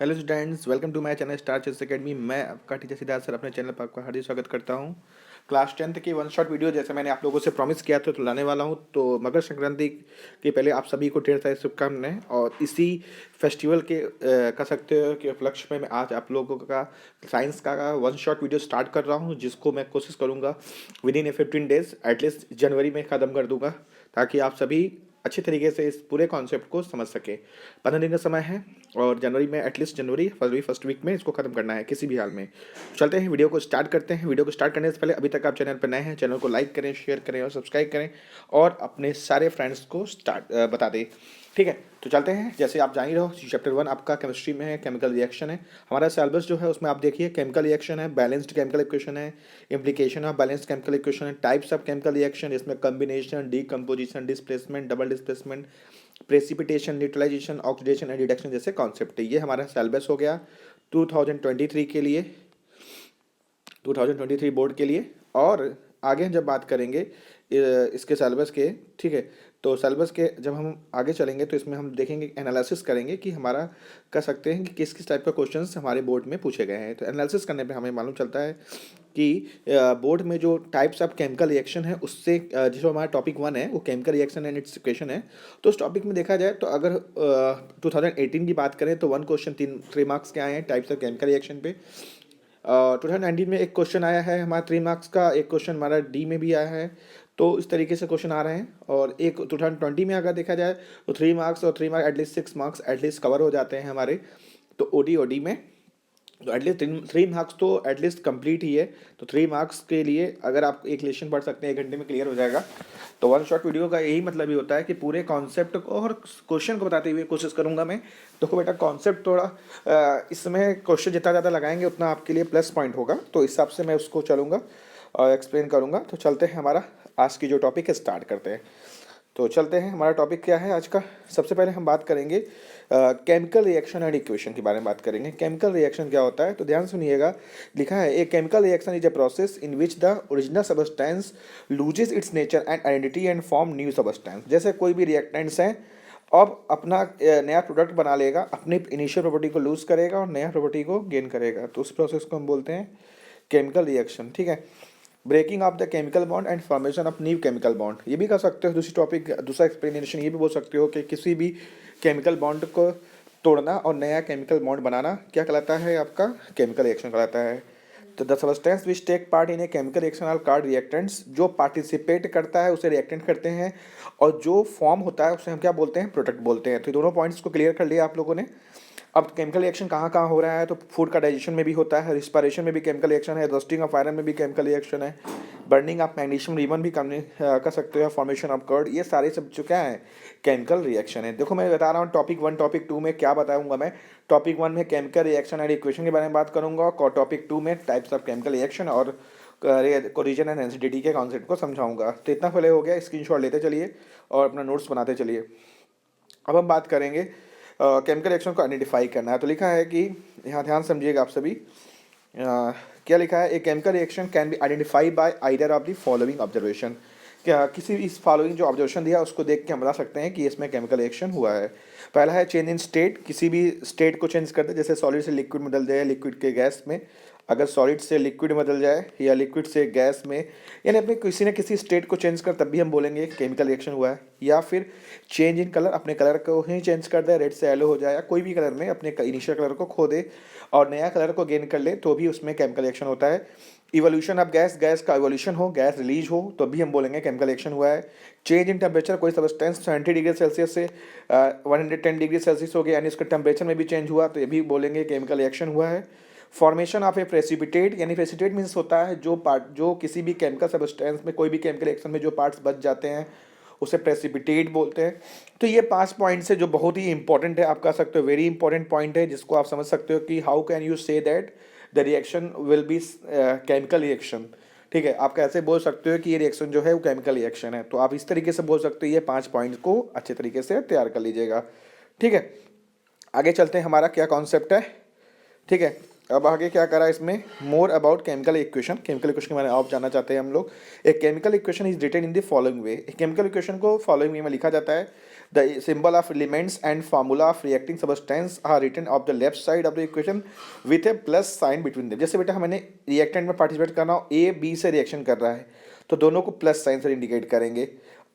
Hello students, welcome to my channel star chess academy. मैं आपका teacher Siddharth sir अपने channel पर आपका हार्दिक स्वागत करता हूं। क्लास 10th की वन शॉट वीडियो जैसे मैंने आप लोगों से प्रॉमिस किया था तो लाने वाला हूं। तो मकर संक्रांति के पहले आप सभी को ढेर सारी शुभकामनाएं। और इसी फेस्टिवल के कह सकते हो कि उपलक्ष्य में मैं आज आप लोगों का साइंस का वन शॉट वीडियो स्टार्ट कर रहा हूँ, जिसको मैं कोशिश करूँगा within a 15 days at least जनवरी में ख़त्म कर दूँगा, ताकि आप सभी अच्छी तरीके से इस पूरे कॉन्सेप्ट को समझ सके। 15 दिन का समय है और जनवरी में एटलीस्ट जनवरी फरवरी फर्स्ट वीक में इसको खत्म करना है किसी भी हाल में। चलते हैं, वीडियो को स्टार्ट करते हैं। वीडियो को स्टार्ट करने से पहले अभी तक आप चैनल पर नए हैं, चैनल को लाइक करें, शेयर करें और सब्सक्राइब करें और अपने सारे फ्रेंड्स को बता दें। ठीक है, तो चलते हैं। जैसे आप जान ही रहो, चैप्टर 1 आपका केमिस्ट्री में है, केमिकल रिएक्शन है। हमारा सिलेबस जो है उसमें आप देखिए केमिकल रिएक्शन है, बैलेंस्ड केमिकल इक्वेशन है, implication of balanced chemical equation है, टाइप्स ऑफ केमिकल रिएक्शन, इसमें combination, decomposition, displacement, double displacement, precipitation, neutralisation, oxidation and reduction जैसे कॉन्सेप्ट है। ये हमारा सिलेबस हो गया 2023 के लिए, 2023 बोर्ड के लिए। और आगे जब बात करेंगे इसके सिलेबस के, ठीक है, तो सिलेबस के जब हम आगे चलेंगे तो इसमें हम देखेंगे, एनालिसिस करेंगे कि हमारा कह सकते हैं कि किस किस टाइप का क्वेश्चंस हमारे बोर्ड में पूछे गए हैं। तो एनालिसिस करने पे हमें मालूम चलता है कि बोर्ड में जो टाइप्स ऑफ केमिकल रिएक्शन है उससे जो हमारा टॉपिक 1 है वो chemical reaction and it's equation है। तो उस टॉपिक में देखा जाए तो अगर 2018 की बात करें तो वन क्वेश्चन 3 मार्क्स के आए हैं टाइप्स ऑफ केमिकल रिएक्शन पे। 2019 में एक क्वेश्चन आया है हमारा 3 मार्क्स का, एक क्वेश्चन हमारा डी में भी आया है। तो इस तरीके से क्वेश्चन आ रहे हैं। और एक 2020 में अगर देखा जाए तो 3 मार्क्स और 3 marks at least 6 marks at least cover हो जाते हैं हमारे। तो ओडी में तो एटलीस्ट 3 मार्क्स तो एटलीस्ट कंप्लीट ही है। तो 3 मार्क्स के लिए अगर आप एक लेशन पढ़ सकते हैं, 1 घंटे में क्लियर हो जाएगा। तो वन शॉट वीडियो का यही मतलब ही होता है कि पूरे कॉन्सेप्ट को और क्वेश्चन को बताते हुए कोशिश करूंगा मैं। देखो बेटा, कॉन्सेप्ट थोड़ा इसमें क्वेश्चन जितना ज़्यादा लगाएंगे उतना आपके लिए प्लस पॉइंट होगा, तो इस हिसाब से मैं उसको चलूँगा और एक्सप्लेन करूँगा। तो चलते हैं, हमारा आज की जो टॉपिक है स्टार्ट करते हैं। तो चलते हैं, हमारा टॉपिक क्या है आज का। सबसे पहले हम बात करेंगे केमिकल रिएक्शन एंड इक्वेशन के बारे में बात करेंगे। केमिकल रिएक्शन क्या होता है, तो ध्यान सुनिएगा। लिखा है, ए chemical reaction is a process in which the original substance loses it's nature and identity and form new substance. जैसे कोई भी रिएक्टेंट्स हैं अब अपना नया प्रोडक्ट बना लेगा, अपनी इनिशियल प्रॉपर्टी को लूज करेगा और नया प्रॉपर्टी को गेन करेगा, तो उस प्रोसेस को हम बोलते हैं केमिकल रिएक्शन। ठीक है, breaking of the chemical bond and formation of new chemical bond, ये भी कर सकते हो। दूसरी टॉपिक, दूसरा एक्सप्लेनेशन ये भी बोल सकते हो कि किसी भी केमिकल बॉन्ड को तोड़ना और नया केमिकल बॉन्ड बनाना क्या कहलाता है, आपका केमिकल रिएक्शन कहलाता है। तो the substance which take part in a chemical reaction are called reactants. जो पार्टिसिपेट करता है उसे रिएक्टेंट करते हैं और जो फॉर्म होता है उसे हम क्या बोलते हैं, प्रोडक्ट बोलते हैं। तो ये दोनों पॉइंट्स को क्लियर कर लिया आप लोगों ने। अब केमिकल रिएक्शन कहाँ कहाँ हो रहा है, तो फूड का डाइजेशन में भी होता है, रिस्पायरेशन में भी केमिकल रिएक्शन है, रोस्टिंग ऑफ आयरन में भी केमिकल रिएक्शन है, बर्निंग ऑफ मैग्नीशियम रिबन भी कर सकते हो, फॉर्मेशन ऑफ कर्ड, ये सारे सब जो क्या है केमिकल रिएक्शन है। देखो मैं बता रहा हूँ टॉपिक 1 टॉपिक 2 में क्या बताऊंगा मैं। टॉपिक 1 में केमिकल रिएक्शन एंड इक्वेशन के बारे में बात करूंगा और टॉपिक 2 में टाइप्स ऑफ केमिकल रिएक्शन और कोरिजन एंड एसिडिटी के कॉन्सेप्ट को समझाऊंगा। तो इतना पहले हो गया, स्क्रीनशॉट लेते चलिए और अपना नोट्स बनाते चलिए। अब हम बात करेंगे केमिकल रिएक्शन को आइडेंटिफाई करना है। तो लिखा है कि यहाँ ध्यान समझिएगा आप सभी, क्या लिखा है, ए chemical reaction can be identify bye either of the following observation. क्या किसी भी इस फॉलोइंग जो ऑब्जर्वेशन दिया उसको देख के हम बता सकते हैं कि इसमें केमिकल रिएक्शन हुआ है। पहला है चेंज इन स्टेट, किसी भी स्टेट को चेंज कर दे, जैसे सॉलिड से लिक्विड में बदल जाए, लिक्विड के गैस में। अगर सॉलिड से लिक्विड में बदल जाए या लिक्विड से गैस में, यानी अपने किसी न किसी स्टेट को चेंज कर, तब भी हम बोलेंगे केमिकल रिएक्शन हुआ है। या फिर चेंज इन कलर, अपने कलर को ही चेंज कर दे, रेड से येलो हो जाए या कोई भी कलर में अपने इनिशियल कलर को खो दे और नया कलर को गेन कर ले, तो भी उसमें केमिकल रिएक्शन होता है। इवोल्यूशन ऑफ गैस, गैस का इवोल्यूशन हो, गैस रिलीज हो, तो भी हम बोलेंगे केमिकल रिएक्शन हुआ है। चेंज इन टेम्परेचर, कोई सबस्टेंस 70 डिग्री सेल्सियस से 110 डिग्री सेल्सियस हो गया, यानी उसका टेम्परेचर में भी चेंज हुआ, तो ये भी बोलेंगे केमिकल रिएक्शन हुआ है। फॉर्मेशन ऑफ ए प्रेसिपिटेट, यानी प्रेसिपिटेट मीन्स होता है जो पार्ट, जो किसी भी केमिकल सबस्टेंस में, कोई भी केमिकल रिएक्शन में जो पार्ट्स बच जाते हैं उसे प्रेसिपिटेट बोलते हैं। तो ये 5 पॉइंट्स है जो बहुत ही इंपॉर्टेंट है, आप कह सकते हो वेरी इंपॉर्टेंट पॉइंट है, जिसको आप समझ सकते हो कि how can you say that the reaction will be chemical reaction. ठीक है, आप कैसे बोल सकते हो कि ये रिएक्शन जो है वो केमिकल रिएक्शन है, तो आप इस तरीके से बोल सकते हो। ये 5 पॉइंट्स को अच्छे तरीके से तैयार कर लीजिएगा। ठीक है, आगे चलते हैं, हमारा क्या कॉन्सेप्ट है। ठीक है, अब आगे क्या करा इसमें, more about chemical equation. Chemical equation के बारे में आप जानना चाहते हैं हम लोग। एक chemical equation is written in the following way. Chemical equation को फॉलोइंग वे में लिखा जाता है। The symbol of elements and formula of reacting substance are written of the left side of the equation with a plus sign between them. जैसे बेटा हमने reactant में participate करना हो, ए बी से रिएक्शन कर रहा है तो दोनों को प्लस साइन से इंडिकेट करेंगे,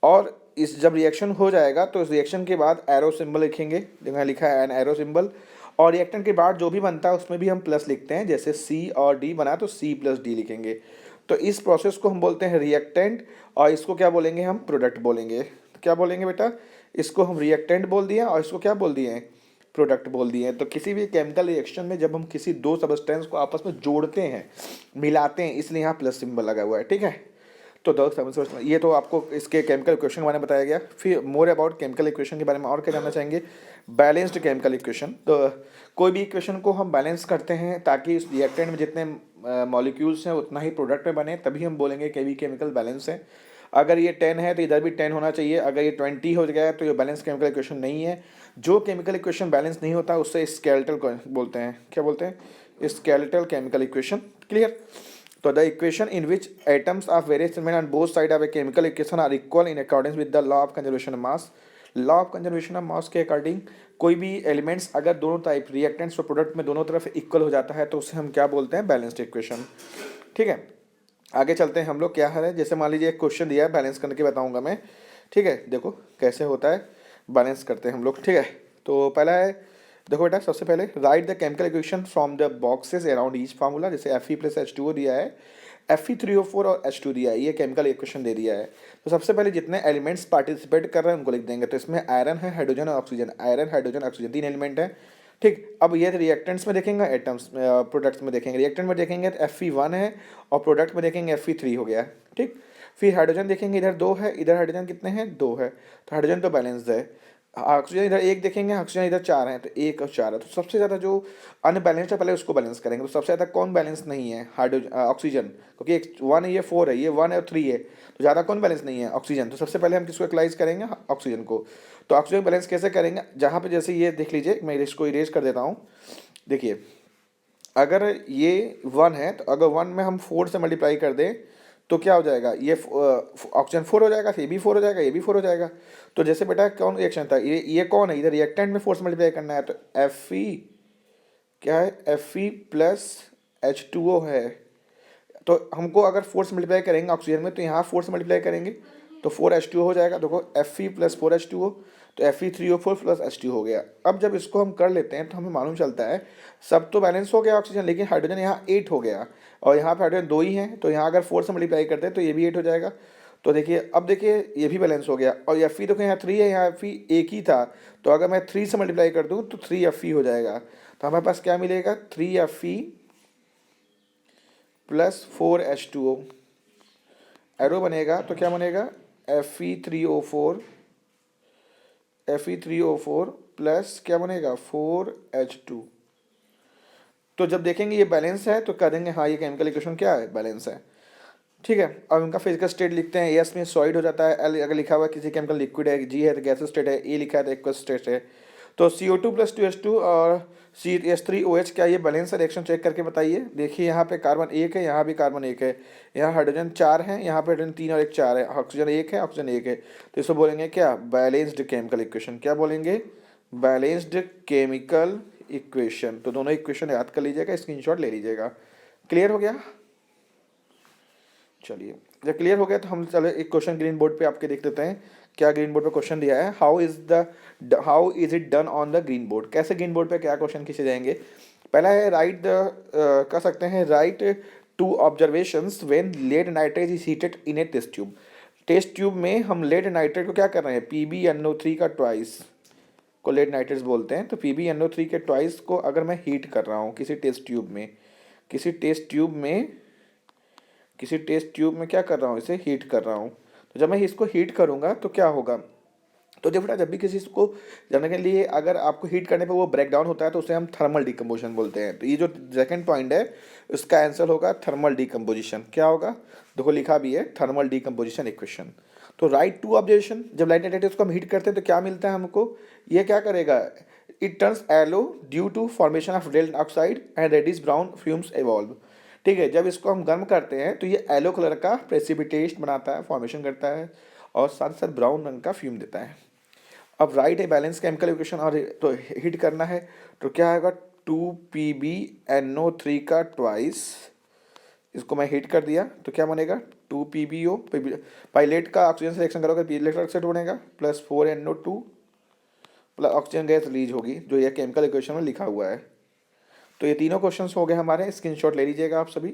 और इस जब रिएक्शन हो जाएगा तो इस रिएक्शन के बाद एरो सिंबल लिखेंगे, यहाँ लिखा है एन एरो सिंबल, और रिएक्टेंट के बाद जो भी बनता है उसमें भी हम प्लस लिखते हैं, जैसे सी और डी बना तो सी प्लस डी लिखेंगे। तो इस प्रोसेस को हम बोलते हैं रिएक्टेंट, और इसको क्या बोलेंगे हम, प्रोडक्ट बोलेंगे। तो क्या बोलेंगे बेटा, इसको हम रिएक्टेंट बोल दिए और इसको क्या बोल दिए, प्रोडक्ट बोल दिए। तो किसी भी केमिकल रिएक्शन में जब हम किसी दो सबस्टेंस को आपस में जोड़ते हैं, मिलाते हैं, इसलिए यहाँ प्लस सिंबल लगा हुआ है, ठीक है। तो ये तो आपको इसके केमिकल इक्वेशन के बारे में बताया गया। फिर मोर अबाउट केमिकल इक्वेशन के बारे में और क्या जानना चाहेंगे, बैलेंस्ड केमिकल इक्वेशन। तो कोई भी इक्वेशन को हम बैलेंस करते हैं ताकि इस रिएक्टेंट में जितने मॉलिक्यूल्स हैं उतना ही प्रोडक्ट में बने, तभी हम बोलेंगे कि भी केमिकल बैलेंस है। अगर ये 10 है तो इधर भी 10 होना चाहिए, अगर ये 20 हो गया है तो ये बैलेंस केमिकल इक्वेशन नहीं है। जो केमिकल इक्वेशन बैलेंस नहीं होता उससे स्केलेटल बोलते हैं, क्या बोलते हैं, स्केलेटल केमिकल इक्वेशन। क्लियर। तो the equation in which atoms of various element on both side of a chemical equation are equal in according with the law of conservation of mass. Law of conservation of mass के according कोई भी elements अगर दोनों type reactants और product में दोनों तरफ equal हो जाता है तो उसे हम क्या बोलते हैं, बैलेंस्ड इक्वेशन। ठीक है, आगे चलते हैं हम लोग। क्या है, जैसे मान लीजिए एक क्वेश्चन दिया है, बैलेंस करके बताऊंगा मैं। ठीक है, देखो कैसे होता है, बैलेंस करते हैं हम लोग। ठीक है, तो पहला है, देखो बेटा, सबसे पहले right the chemical equation from the boxes around each formula. जैसे Fe प्लस H2O दिया है, Fe3O4 और H2 दिया है, ये केमिकल इक्वेशन दे दिया है। तो सबसे पहले जितने एलिमेंट्स पार्टिसिपेट कर रहे हैं उनको लिख देंगे। तो इसमें आयरन है, हाइड्रोजन और oxygen, iron hydrogen oxygen 3 element है। ठीक, अब ये रिएक्टेंट्स में देखेंगे, एटम्स प्रोडक्ट्स में देखेंगे। रिएक्टेंट में देखेंगे तो Fe1 है और प्रोडक्ट में देखेंगे Fe3 हो गया। ठीक, फिर हाइड्रोजन देखेंगे, इधर 2 है, इधर हाइड्रोजन कितने हैं, 2 है, तो हाइड्रोजन तो बैलेंस्ड है। ऑक्सीजन इधर 1 देखेंगे, ऑक्सीजन इधर 4 है, तो 1 और 4 है। तो सबसे ज़्यादा जो अनबैलेंस्ड है पहले उसको बैलेंस करेंगे। तो सबसे ज़्यादा कौन बैलेंस नहीं है, हाइड्रोजन, ऑक्सीजन, क्योंकि एक 1 है, ये 4 है, ये 1 है और 3 है, तो ज़्यादा कौन बैलेंस नहीं है, ऑक्सीजन। तो सबसे पहले हम किसको एक्लाइज करेंगे, ऑक्सीजन को। तो ऑक्सीजन बैलेंस कैसे करेंगे, जहाँ पे जैसे ये देख लीजिए, मैं इसको इरेज कर देता हूँ। देखिए, अगर ये 1 है तो अगर 1 में हम 4 से मल्टीप्लाई कर दें तो क्या हो जाएगा, ये ऑक्सीजन 4 हो जाएगा, ये भी 4 हो जाएगा, ये भी 4 हो जाएगा। तो जैसे बेटा कौन रिएक्शन था, ये कौन है, इधर रिएक्टेंट में 4 से मल्टीप्लाई करना है, तो Fe क्या है, Fe प्लस H2O है। तो हमको अगर 4 से मल्टीप्लाई करेंगे ऑक्सीजन में, तो यहाँ 4 से मल्टीप्लाई करेंगे तो 4H2O हो जाएगा। देखो Fe प्लस 4H2O, तो Fe3O4 प्लस H2 हो गया। अब जब इसको हम कर लेते हैं तो हमें मालूम चलता है सब तो बैलेंस हो गया ऑक्सीजन, लेकिन हाइड्रोजन यहाँ 8 हो गया और यहाँ पे हाइड्रोजन 2 ही हैं, तो यहाँ अगर 4 से मल्टीप्लाई करते हैं तो ये भी 8 हो जाएगा। तो देखिए, अब देखिए ये भी बैलेंस हो गया। और Fe देखो यहाँ 3 है, यहाँ Fe 1 ही था, तो अगर मैं 3 से मल्टीप्लाई कर दूँ तो 3Fe हो जाएगा। तो हमारे पास क्या मिलेगा, 3Fe प्लस 4H2O, एरो बनेगा तो क्या बनेगा, Fe3O4 प्लस क्या बनेगा, 4H2। तो जब देखेंगे ये बैलेंस है तो कह देंगे हाँ ये केमिकल इक्वेशन क्या है, बैलेंस है। ठीक है, अब इनका फिजिकल स्टेट लिखते हैं। एस में सॉलिड हो जाता है, एल अगर लिखा हुआ है किसी केमिकल लिक्विड है, जी है तो गैस स्टेट है, ए लिखा है तो एक्वस स्टेट है। तो CO2 प्लस 2H2 और CH3OH, क्या ये बैलेंस है, रिएक्शन चेक करके बताइए। देखिए यहाँ पे कार्बन 1 है, यहाँ भी कार्बन 1 है, यहाँ हाइड्रोजन 4 है, यहाँ पे हाइड्रोजन 3 और 1 4 है, ऑक्सीजन 1 है, ऑक्सीजन 1 है। तो इसको बोलेंगे क्या, बैलेंस्ड केमिकल इक्वेशन। क्या बोलेंगे, बैलेंस्ड केमिकल इक्वेशन। तो दोनों इक्वेशन याद कर लीजिएगा, स्क्रीनशॉट ले लीजिएगा। क्लियर हो गया, चलिए जब क्लियर हो गया तो हम चलो एक क्वेश्चन ग्रीन बोर्ड पे आपके देख लेते हैं। क्या ग्रीन बोर्ड पे क्वेश्चन दिया है, how is it done on the green board. कैसे ग्रीन बोर्ड पे क्या क्वेश्चन खींचे जाएंगे। पहला है राइट कह सकते हैं, write 2 observations when lead nitrate is heated in a test tube. Test tube में हम लेड नाइट्रेट को क्या कर रहे हैं, PbNO3 का ट्वाइस को लेड नाइट्रेट बोलते हैं। तो PbNO3 के ट्वाइस को अगर मैं हीट कर रहा हूँ किसी टेस्ट ट्यूब में, किसी टेस्ट ट्यूब में क्या कर रहा हूँ, इसे हीट कर रहा हूँ। तो जब मैं इसको हीट करूँगा तो क्या होगा, तो जब बेटा जब भी किसी को जानने के लिए अगर आपको हीट करने पे वो ब्रेक डाउन होता है तो उसे हम थर्मल डिकम्पोजिशन बोलते हैं। तो ये जो सेकंड पॉइंट है उसका आंसर होगा थर्मल डिकम्पोजिशन। क्या होगा, देखो लिखा भी है थर्मल डिकम्पोजिशन इक्वेशन। तो राइट 2 ऑब्जर्वेशन, जब लाइट नाइट्रेट को हम हीट करते हैं तो क्या मिलता है हमको, ये क्या करेगा, it turns yellow due to formation of red oxide and reddish brown fumes evolve. ठीक है, जब इसको हम गर्म करते हैं तो ये येलो कलर का प्रेसिपिटेट बनाता है, फॉर्मेशन करता है और साथ साथ ब्राउन रंग का फ्यूम देता है। अब right a balance chemical equation और तो हिट करना है, तो क्या आएगा 2PbNO3 का ट्वाइस, इसको मैं हिट कर दिया तो क्या बनेगा 2PbO, पाइलेट का ऑक्सीजन से रिएक्शन करोगे इलेक्ट्रिक ऑक्साइड बनेगा plus 4NO2 plus oxygen gas release होगी, जो ये केमिकल इक्वेशन में लिखा हुआ है। तो ये तीनों क्वेश्चंस हो गए हमारे, स्क्रीनशॉट ले लीजिएगा आप सभी।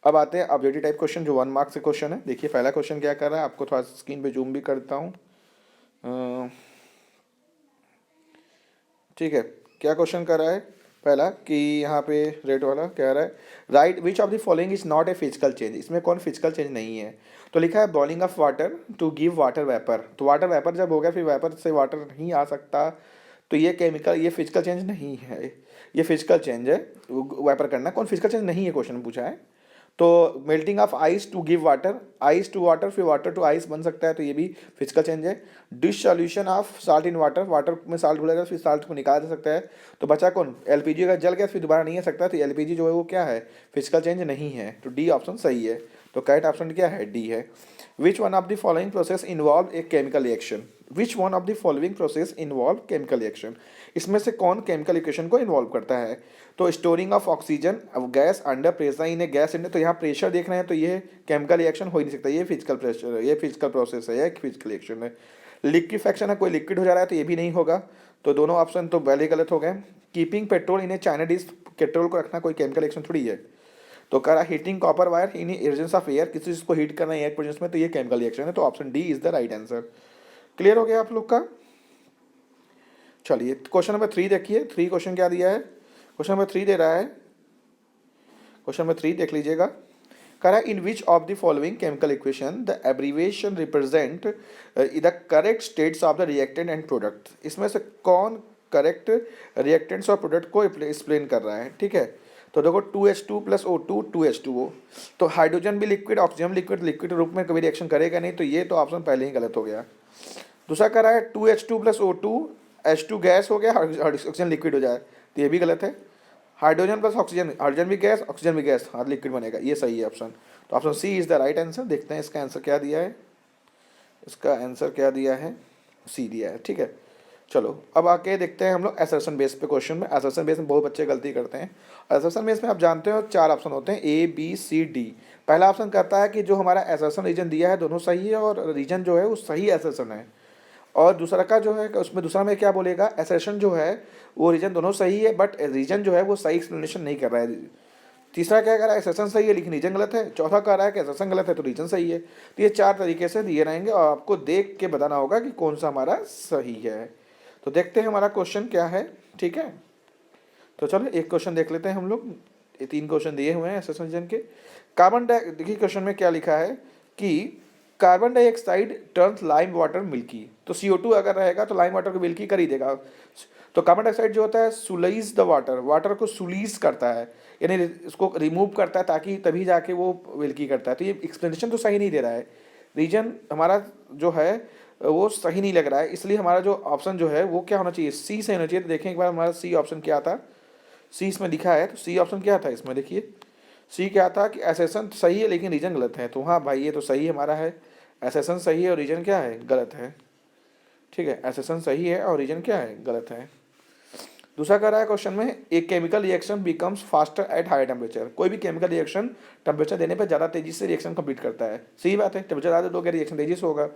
अब आते हैं ऑब्जेक्टिव टाइप क्वेश्चन जो 1 मार्क्स से क्वेश्चन है। देखिए पहला क्वेश्चन क्या कर रहा है, आपको थोड़ा स्क्रीन पे जूम भी करता हूँ। ठीक है, क्या क्वेश्चन कर रहा है पहला कि यहाँ पे रेट वाला कह रहा है write which of the following is not a physical change, इसमें कौन फिजिकल चेंज नहीं है। तो लिखा है boiling of water to give water vapour, तो वाटर वेपर जब हो गया फिर वेपर से वाटर नहीं आ सकता, तो ये केमिकल ये फिजिकल चेंज नहीं है, ये फिजिकल चेंज है वेपर करना। कौन फिजिकल चेंज नहीं है क्वेश्चन पूछा है। तो melting of ice to give water, ice to water फिर वाटर टू आइस बन सकता है, तो ये भी फिजिकल चेंज है। Dissolution of salt in water, water में साल्ट घुलेगा फिर साल्ट को निकाला जा सकता है। तो बचा कौन, एलपीजी का जल गया फिर दोबारा नहीं आ सकता, तो एलपीजी जो है वो क्या है, फिजिकल चेंज नहीं है। तो डी ऑप्शन सही है, तो करेक्ट ऑप्शन क्या है, डी है। विच one of the following process involve A chemical reaction, which one of the following process involve chemical reaction, इसमें से कौन केमिकल रिएक्शन को इन्वॉल्व करता है। तो storing of oxygen gas under pressure in a gas इंडर, तो यहाँ प्रेशर देख रहे हैं तो ये केमिकल रिएक्शन हो ही नहीं सकता, ये फिजिकल प्रेशर है, ये फिजिकल प्रोसेस है, ये फिजिकल रिएक्शन है। लिक्विफेक्शन है, कोई लिक्विड हो जा रहा है तो ये भी नहीं होगा, तो दोनों ऑप्शन तो पहले गलत हो गए। Keeping petrol in A China dish, petrol को रखना कोई केमिकल रिएक्शन थोड़ी है। तो करा heating copper wire in agency of air, किसी चीज को हीट करना है एयर प्रेजेंस में, तो ये केमिकल रिएक्शन है, तो option D is the right answer. Clear हो गया आप लोग का। चलिए क्वेश्चन नंबर 3 देखिए, 3 क्वेश्चन क्या दिया है, क्वेश्चन नंबर 3 दे रहा है, क्वेश्चन नंबर 3 देख लीजिएगा। कह रहा है in which of the following chemical equation the abbreviation represent the correct states of the reactant and product, इसमें से कौन करेक्ट रिएक्टेंट्स और प्रोडक्ट को एक्सप्लेन कर रहा है। ठीक है, तो देखो 2H2 प्लस O2 2H2O, तो हाइड्रोजन भी लिक्विड ऑक्सीजन लिक्विड, लिक्विड रूप में कभी रिएक्शन करेगा नहीं, तो ये तो ऑप्शन पहले ही गलत हो गया। दूसरा कह रहा है 2H2 plus O2 H2 gas हो गया, ऑक्सीजन लिक्विड हो जाए, तो ये भी गलत है। हाइड्रोजन प्लस ऑक्सीजन, हाइड्रोजन भी गैस ऑक्सीजन भी गैस, हाँ लिक्विड बनेगा, ये सही है ऑप्शन। तो option C is the right answer. देखते हैं इसका आंसर क्या दिया है, इसका आंसर क्या दिया है, सी दिया है। ठीक है, चलो अब आके देखते हैं हम लोग असर्शन बेस पे क्वेश्चन में। असर्शन बेस में बहुत बच्चे गलती करते हैं। असर्शन बेस में आप जानते हो 4 ऑप्शन होते हैं, ए बी सी डी। पहला ऑप्शन कहता है कि जो हमारा असर्शन रीजन दिया है दोनों सही है और रीजन जो है वो सही असर्शन है, और दूसरा का जो है उसमें दूसरा में क्या बोलेगा, असर्शन जो है वो रीजन दोनों सही है बट रीजन जो है वो सही एक्सप्लेनेशन नहीं कर रहा है। तीसरा क्या कह रहा है, असर्शन सही है लेकिन रीजन गलत है। चौथा कह रहा है कि असर्शन गलत है तो रीजन सही है। तो ये 4 तरीके से दिए रहेंगे और आपको देख के बताना होगा कि कौन सा हमारा सही है। तो देखते हैं हमारा क्वेश्चन क्या है। ठीक है, तो चलो एक क्वेश्चन देख लेते हैं हम लोग। ये 3 क्वेश्चन दिए हुए हैं असर्शन रीजन के। कार्बन डाइ, देखिए क्वेश्चन में क्या लिखा है कि carbon dioxide turns lime water milky, तो CO2 अगर रहेगा तो लाइम वाटर को मिल्की कर ही देगा। तो कार्बन डाइऑक्साइड जो होता है सुलीज द वाटर, वाटर को सुलीज करता है, यानी इसको रिमूव करता है ताकि तभी जाके वो मिल्की करता है। तो ये एक्सप्लेनेशन तो सही नहीं दे रहा है, रीजन हमारा जो है वो सही नहीं लग रहा है, इसलिए हमारा जो ऑप्शन जो है वो क्या होना चाहिए, सी से होना चाहिए। तो देखें एक बार हमारा सी ऑप्शन क्या था, सी इसमें लिखा है, तो सी ऑप्शन क्या था इसमें, देखिए सी क्या था कि असर्शन सही है लेकिन रीजन गलत है। तो हाँ भाई ये तो सही हमारा है, असर्शन सही है और रीजन क्या है, गलत है। ठीक है, असर्शन सही है और रीजन क्या है, गलत है। दूसरा कह रहा है क्वेश्चन में एक chemical reaction becomes faster at high temperature, कोई भी केमिकल रिएक्शन टेम्परेचर देने पर ज़्यादा तेजी से रिएक्शन कंप्लीट करता है। सही बात है, टेम्परेचर ज़्यादा दोगे रिएक्शन तेजी से होगा।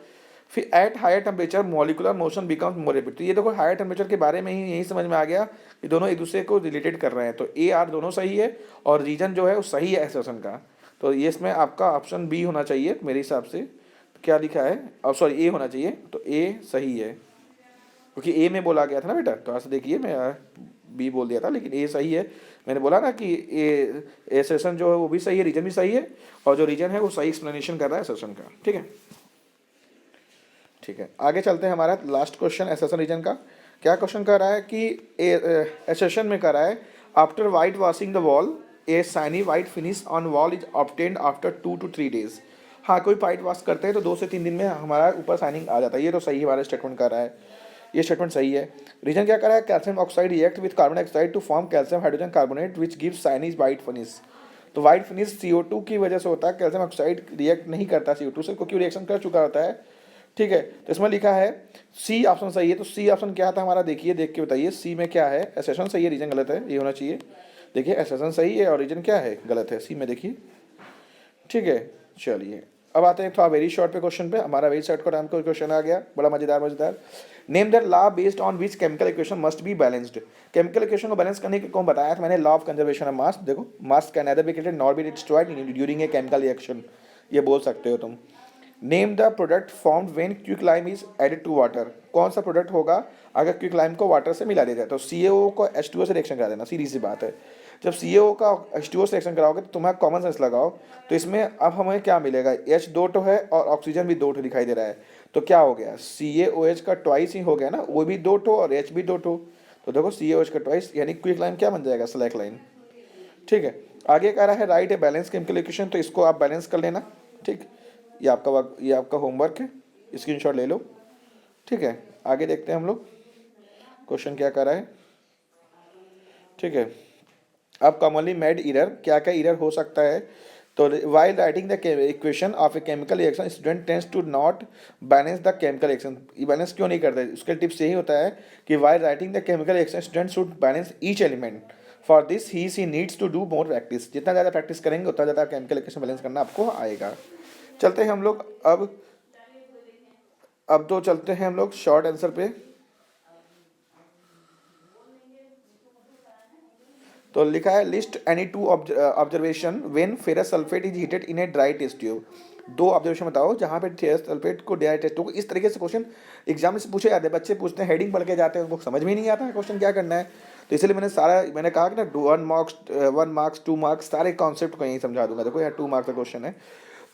फिर at higher temperature molecular motion becomes more rapid, तो ये देखो हायर टेम्परेचर के बारे में ही यही समझ में आ गया कि दोनों एक दूसरे को रिलेटेड कर रहे हैं। तो ए आर दोनों सही है और रीजन जो है वो सही है असर्शन का। तो ये इसमें आपका ऑप्शन बी होना चाहिए मेरे हिसाब से। क्या लिखा है, अब सॉरी ए होना चाहिए, तो ए सही है क्योंकि ए में बोला गया था ना बेटा, तो ऐसे देखिए मैं बी बोल दिया था लेकिन ए सही है। मैंने बोला ना कि ए सेशन जो है वो भी सही है, रीजन भी सही है और जो रीजन है वो सही एक्सप्लेनेशन कर रहा है सेशन का। ठीक है, ठीक है आगे चलते हैं। हमारा लास्ट क्वेश्चन एसेशन रीजन का। क्या क्वेश्चन कर रहा है कि एसेशन में कर रहा है after white washing the wall A shiny white finish on wall is obtained after 2 to 3 days। हाँ कोई वाइट वॉश करते हैं तो 2 से 3 दिन में हमारा ऊपर शाइनिंग आ जाता है, ये तो सही हमारा स्टेटमेंट कर रहा है, ये स्टेटमेंट सही है। रीजन क्या कर रहा है, calcium oxide react with carbon dioxide to form calcium hydrogen carbonate which gives shiny white finish. तो वाइट फिनिश CO2 की वजह से होता है, कैल्शियम ऑक्साइड रिएक्ट नहीं करता CO2 से क्योंकि रिएक्शन कर चुका होता है ठीक है, तो इसमें लिखा है सी ऑप्शन सही है। तो सी ऑप्शन क्या था हमारा, देखिए देख के बताइए सी में क्या है। एसेशन सही है, रीजन गलत है, ये होना चाहिए। देखिए एसेशन सही है और रीजन क्या है, गलत है सी में, देखिए। ठीक है, चलिए अब आते हैं थोड़ा वेरी शॉर्ट पे क्वेश्चन पे। हमारा वेरी शॉर्ट का टाइम का क्वेश्चन आ गया, बड़ा मजेदार मजेदार। Name the law based on which chemical equation must be balanced. Chemical equation को बैलेंस करने के कौन बताया था मैंने, law of conservation of mass. देखो mass can neither be created nor be destroyed during a chemical reaction, ये बोल सकते हो तुम। Name the product formed when quicklime is added to water. कौन सा प्रोडक्ट होगा अगर क्विकलाइम को वाटर से मिला दिया जाए, तो CaO को H2O से रिएक्शन करा देना, सीधी सी बात है। जब CaO का H2O से रिएक्शन कराओगे तो तुम्हारा कॉमन सेंस लगाओ, तो इसमें अब हमें क्या मिलेगा, H दो तो है और ऑक्सीजन भी दो तो दिखाई दे रहा है, तो क्या हो गया, CaOH का ट्वाइस ही हो गया ना, वो भी दो तो और H भी दो तो देखो CaOH का ट्वाइस, यानी क्विकलाइम क्या बन जाएगा, स्लैक लाइन। ठीक है, आगे कह रहा है right a balance chemical equation, तो इसको आप बैलेंस कर लेना। ठीक, ये आपका होमवर्क है, स्क्रीनशॉट ले लो। ठीक है, आगे देखते हैं हम लोग क्वेश्चन क्या कर रहा है। ठीक है, अब कॉमनली मेड इरर, क्या क्या इरर हो सकता है, तो while writing the equation of a chemical reaction student tends to not balance the chemical reaction. ये बैलेंस क्यों नहीं करते, उसके टिप्स यही होता है कि while writing the chemical reaction student should balance each element. For this he she needs to do more practice. जितना ज़्यादा प्रैक्टिस करेंगे उतना ज़्यादा केमिकल इक्वेशन बैलेंस करना आपको आएगा। चलते हैं हम लोग अब तो चलते हैं हम लोग शॉर्ट आंसर पे। तो लिखा है list any two observation when ferrous sulphate is heated in a dry test tube. दो ऑब्जर्वेशन बताओ जहाँ पे फेरस सल्फेट को ड्राई टेस्ट ट्यूब, इस तरीके से क्वेश्चन एग्जाम में से पूछे जाते हैं। बच्चे पूछते हैं, हेडिंग पढ़ के जाते हैं, उनको समझ में ही नहीं आता है क्वेश्चन क्या करना है। तो इसलिए मैंने कहा कि ना 1 मार्क्स 2 मार्क्स सारे कॉन्सेप्ट को यहीं समझा दूंगा। देखो यहाँ 2 मार्क्स का क्वेश्चन है।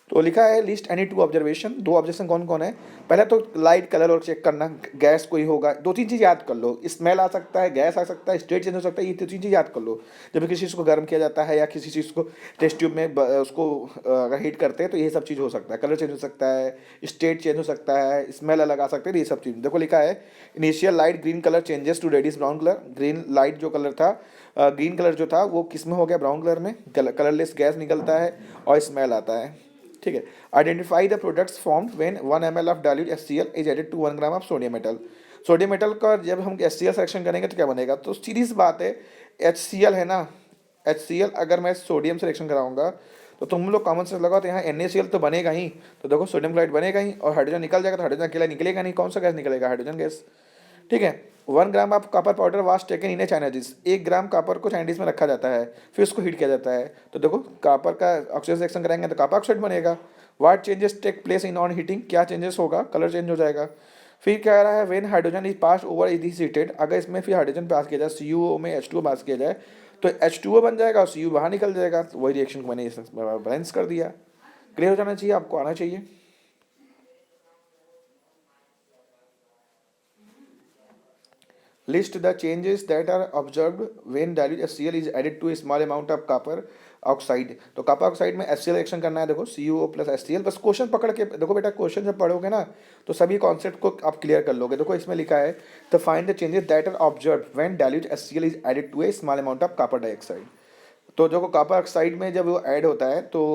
तो लिखा है लिस्ट एनी टू ऑब्जर्वेशन, दो ऑब्जर्वेशन कौन कौन है। पहले तो लाइट कलर और चेक करना, गैस कोई होगा, दो तीन चीज़ याद कर लो, स्मेल आ सकता है, गैस आ सकता है, स्टेट चेंज हो सकता है, ये तीन चीज़ याद कर लो। जब किसी चीज़ को गर्म किया जाता है या किसी चीज़ को टेस्ट ट्यूब में उसको अगर हीट करते हैं तो ये सब चीज़ हो सकता है, कलर चेंज हो सकता है, स्टेट चेंज हो सकता है, स्मेल अलग आ सकते हैं, ये सब चीज़। देखो लिखा है initial light green colour changes to reddish brown colour. Green light जो कलर था, ग्रीन कलर जो था वो किस में हो गया, ब्राउन कलर में। कलरलेस गैस निकलता है और स्मेल आता है। ठीक है, identify the products formed when 1 ml of dilute HCl is added to 1 gram of sodium metal. Sodium metal का जब हम HCl सेलेक्शन करेंगे तो क्या बनेगा, तो सीधी सी बात है, HCl है ना, HCl अगर मैं सोडियम सेलेक्शन कराऊंगा तो तुम लोग कॉमन सेंस लगाओ, तो यहाँ NaCl तो बनेगा ही, तो देखो सोडियम क्लोराइड बनेगा ही, और हाइड्रोजन निकल जाएगा, तो हाइड्रोजन अकेला निकलेगा नहीं, कौन सा गैस निकलेगा, हाइड्रोजन गैस। ठीक है, 1 gram of copper powder was taken in A China dish. 1 gram copper को चाइना डिश में रखा जाता है, फिर उसको हीट किया जाता है, तो देखो कॉपर का ऑक्सीजन रिएक्शन कराएंगे तो कॉपर ऑक्साइड बनेगा। What changes take place in on heating, क्या चेंजेस होगा, कलर चेंज हो जाएगा। फिर कह रहा है when hydrogen is pass over is heated, अगर इसमें फिर हाइड्रोजन पास किया जाए, CuO में H2O पास किया जाए तो H2O बन जाएगा और Cu बाहर निकल जाएगा। तो वही रिएक्शन को मैंने बैलेंस कर दिया। क्लियर हो जाना चाहिए, आपको आना चाहिए। List the changes that are observed when dilute HCl is added to a small amount of copper oxide. तो कॉपर ऑक्साइड में HCl रिएक्शन करना है, देखो CuO प्लस HCl। बस क्वेश्चन पकड़ के देखो बेटा, क्वेश्चन जब पढ़ोगे ना तो सभी कॉन्सेप्ट को आप क्लियर कर लोगे। देखो इसमें लिखा है तो find the changes that are observed when dilute HCl is added to a small amount of copper dioxide. तो देखो कॉपर ऑक्साइड में जब वो ऐड होता है तो